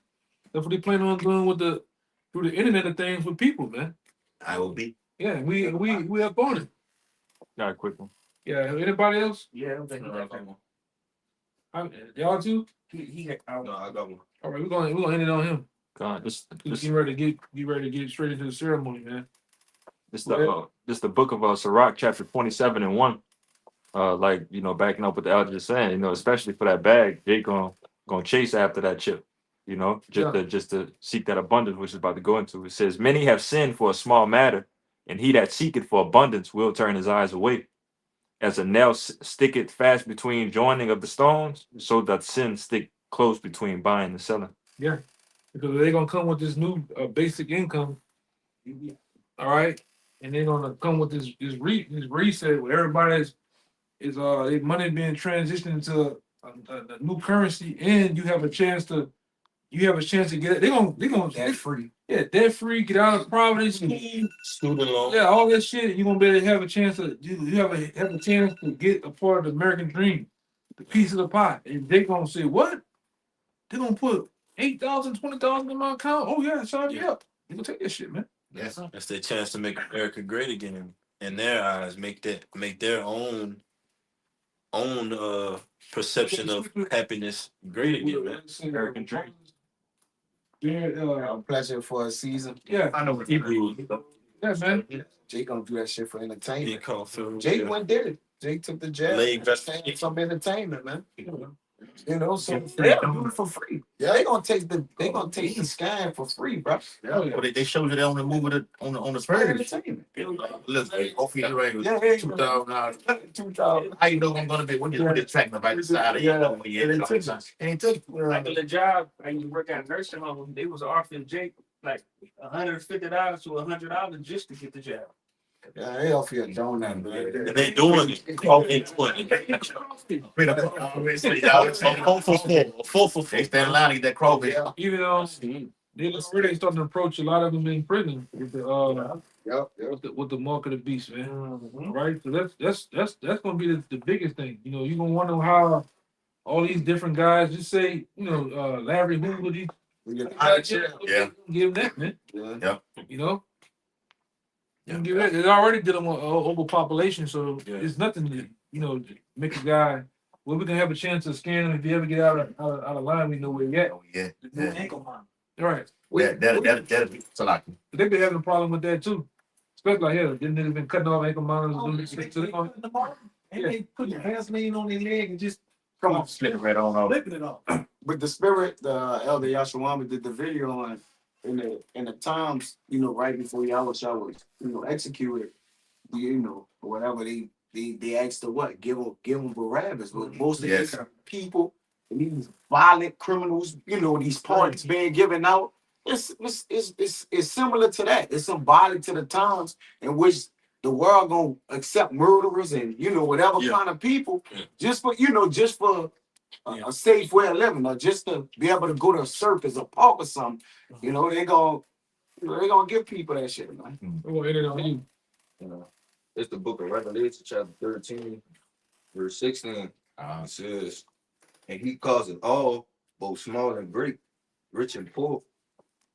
That's what they plan on doing with through the internet of things with people, man. I will be. Yeah, we up on it. Got a quick one. Yeah. Anybody else? Yeah, I don't think he got that one. Y'all too? He got out. No, I got one. All right, we're gonna end it on him. God, this Get ready to get straight into the ceremony, man. this the book of Sirach, chapter 27 and 1. Like, you know, backing up what the elder is saying, you know, especially for that bag, they gonna chase after that chip, you know, just to seek that abundance, which is about to go into. It says, many have sinned for a small matter, and he that seeketh for abundance will turn his eyes away. As a nail sticketh fast between joining of the stones, so doth sin stick close between buying and selling. Yeah, because they're gonna come with this new basic income. All right, and they're gonna come with this reset where everybody is their money being transitioned into a new currency, and you have a chance to get it. They're gonna Debt free. Yeah, debt free, get out of poverty, Student loan. yeah, all that shit. You're gonna be able to have a chance to you have a chance to get a part of the American dream, the piece of the pie. And they're gonna say, what? They're gonna put 8,000, 20,000 in my account. Oh yeah, sign me up. You gonna take that shit, man. That's their chance to make America great again in their eyes. Make their own perception of happiness great again, man. American dream. Pleasure for a season. Yeah, I know what Hebrew. yeah, man. Jake gonna do that shit for He entertainment. called Phil. Jake went did it. Jake took the jab. Leg vest- Some entertainment, man. You know, so they'll do it for free. Yeah, they gonna take the scan for free, bro. Yeah, but they showed you that on the movie on the For purge. entertainment. Look, both of you right. Yeah, yeah. 2000. 2000. How you know I'm gonna be when you're tracking the right side of you? Ain't took. Like the job, I used to work at a nursing home. They was offering Jake like $150 to $100 just to get the job. Yeah, they offer you a donut, man. And they doing it. They They stand in line to get that crawfish. Even though they're already starting to approach a lot of them in prison with the mark of the beast, man. All right, so that's gonna be the biggest thing. You know, you're gonna wonder how all these different guys just say, you know, Larry Hoover, these Yeah. give them that, man. Yeah. You know. Give that. They're already dealing with overpopulation, so Yeah. it's nothing to, you know, make a guy. Well, we can have a chance to scan him if you ever get out of line. We know where you're at. Oh, yeah. The new ankle monitor. All right. That'll be so like. They've been having a problem with that too. Especially like here, then they've been cutting off ankle monitors. So they gonna- And they put your Vaseline on their leg and just Slip it right on off. flipping it off. With the spirit, the elder Yashawama did the video on in the times, you know, right before Yahusha was, you know, executed, you know, or whatever they asked to what? Give them Barabbas. But most of these people, these violent criminals, you know, these pardons being given out. It's similar to that. It's symbolic to the times in which the world gonna accept murderers and, you know, whatever kind of people just for, you know, just for a safe way of living, or just to be able to go to a circus or park or something. You know, they gonna give people that shit, man. We're gonna end it on you. It's the book of Revelation, chapter 13, verse 16. It says, and he causeth all, both small and great, rich and poor,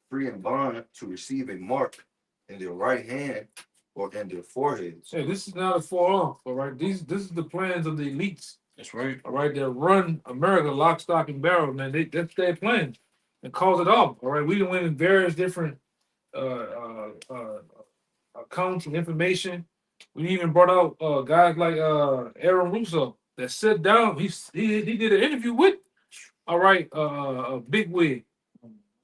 free and bond, to receive a mark in their right hand or in their foreheads. Hey, this is not a far off, all right. This is the plans of the elites. That's right. All right, that run America lock, stock, and barrel, man. That's their plan. And cause it off. All right. We done went in various different accounts and information. We even brought out guys like Aaron Russo that sat down. He did an interview with Big Wig.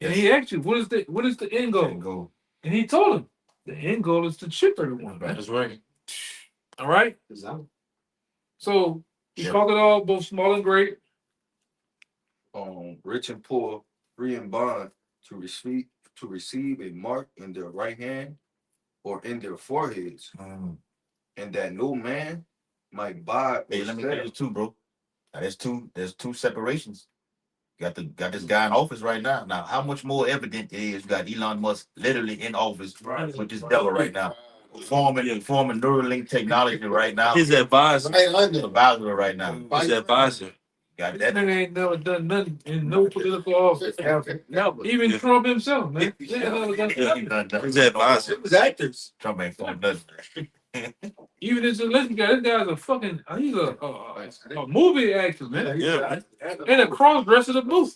And he asked you, what is the end goal? And he told him the end goal is to chip everyone. That's right. All right. So he called it all, both small and great. Rich and poor, free and bond, to receive a mark in their right hand or in their foreheads, and that no man might buy. Hey, let me tell you too, bro. Now, there's two separations. Got this guy in office right now. Now, how much more evident it is you got Elon Musk literally in office with this devil right now, forming Neuralink technology right now. His advisor. Advisor right now. His advisor. Got This that. nigga ain't never done nothing in no political office. Never. Even Trump himself, man. Yeah, never done nothing. His advisor. It was actors. Trump ain't formed nothing. Even this election guy, this guy's a fucking, he's a movie actor, man. Yeah. And a cross dresser to boot.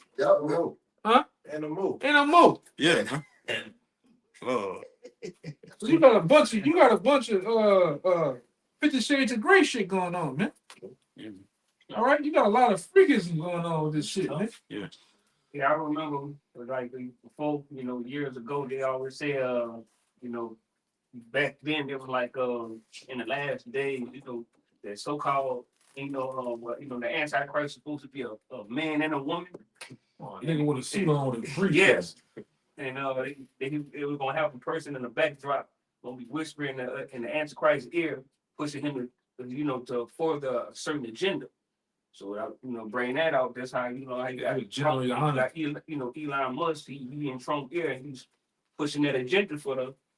Huh? And a move. And a mo. Yeah. Oh. So you got a bunch of 50 Shades of Grey shit going on, man. All right, you got a lot of freakism going on with this shit, man. Yeah. Yeah, I remember like before, years ago, they always say, back then it was like in the last days, that so-called, the Antichrist is supposed to be a man and a woman. Oh, nigga with a suit on with a briefcase. Yes. And it was gonna have a person in the backdrop gonna be whispering in the Antichrist's ear, pushing him to further a certain agenda. So bring that out. That's how how you got General Yohana. Elon Musk. He in Trump's ear, and he's pushing that agenda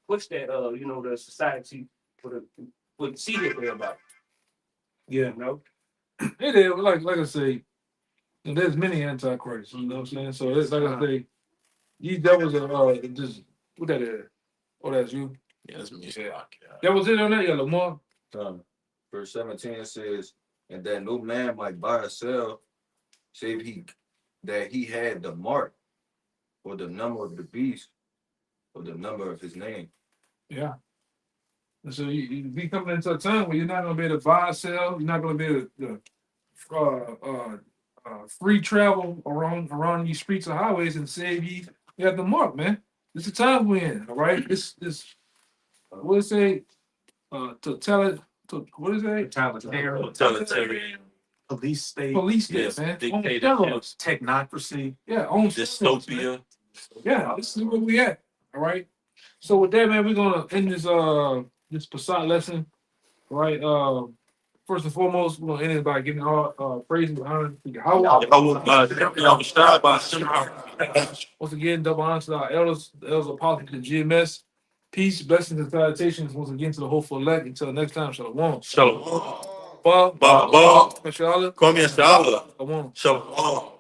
push that the society for the see that they're about. Yeah. It is like I say, there's many antichrists. You know what I'm saying? So it's like I say, these devils are just what that is. Oh, that's you. Yeah, that's me. That was it on that. Yeah, Lamar. Verse 17 says, and that no man might buy or sell, save that he had the mark or the number of the beast or the number of his name. Yeah. And so you be coming into a time where you're not gonna be able to buy or sell. You're not gonna be able to free travel around these streets or highways and save you. You have the mark, man. It's the time we're in. All right. This what is it? To tell it. What is it? Totalitarian. Police state. Police state, Yes, man. dictator. On steroids. Technocracy. Yeah, on steroids, man. Dystopia. Yeah, this is where we at. All right. So with that, man, we're gonna end this Passat lesson. All right. First and foremost, we're gonna end it by giving all praise and honor to Yahweh. Once again, double honor to our elders, the elders apostles to GMS. Peace, blessings, and salutations once again to the hopeful elect. Until next time, shalom. Shalom. Ba, Ba, ba. Mashallah. Come here, Shalom. Shalom. Shalom.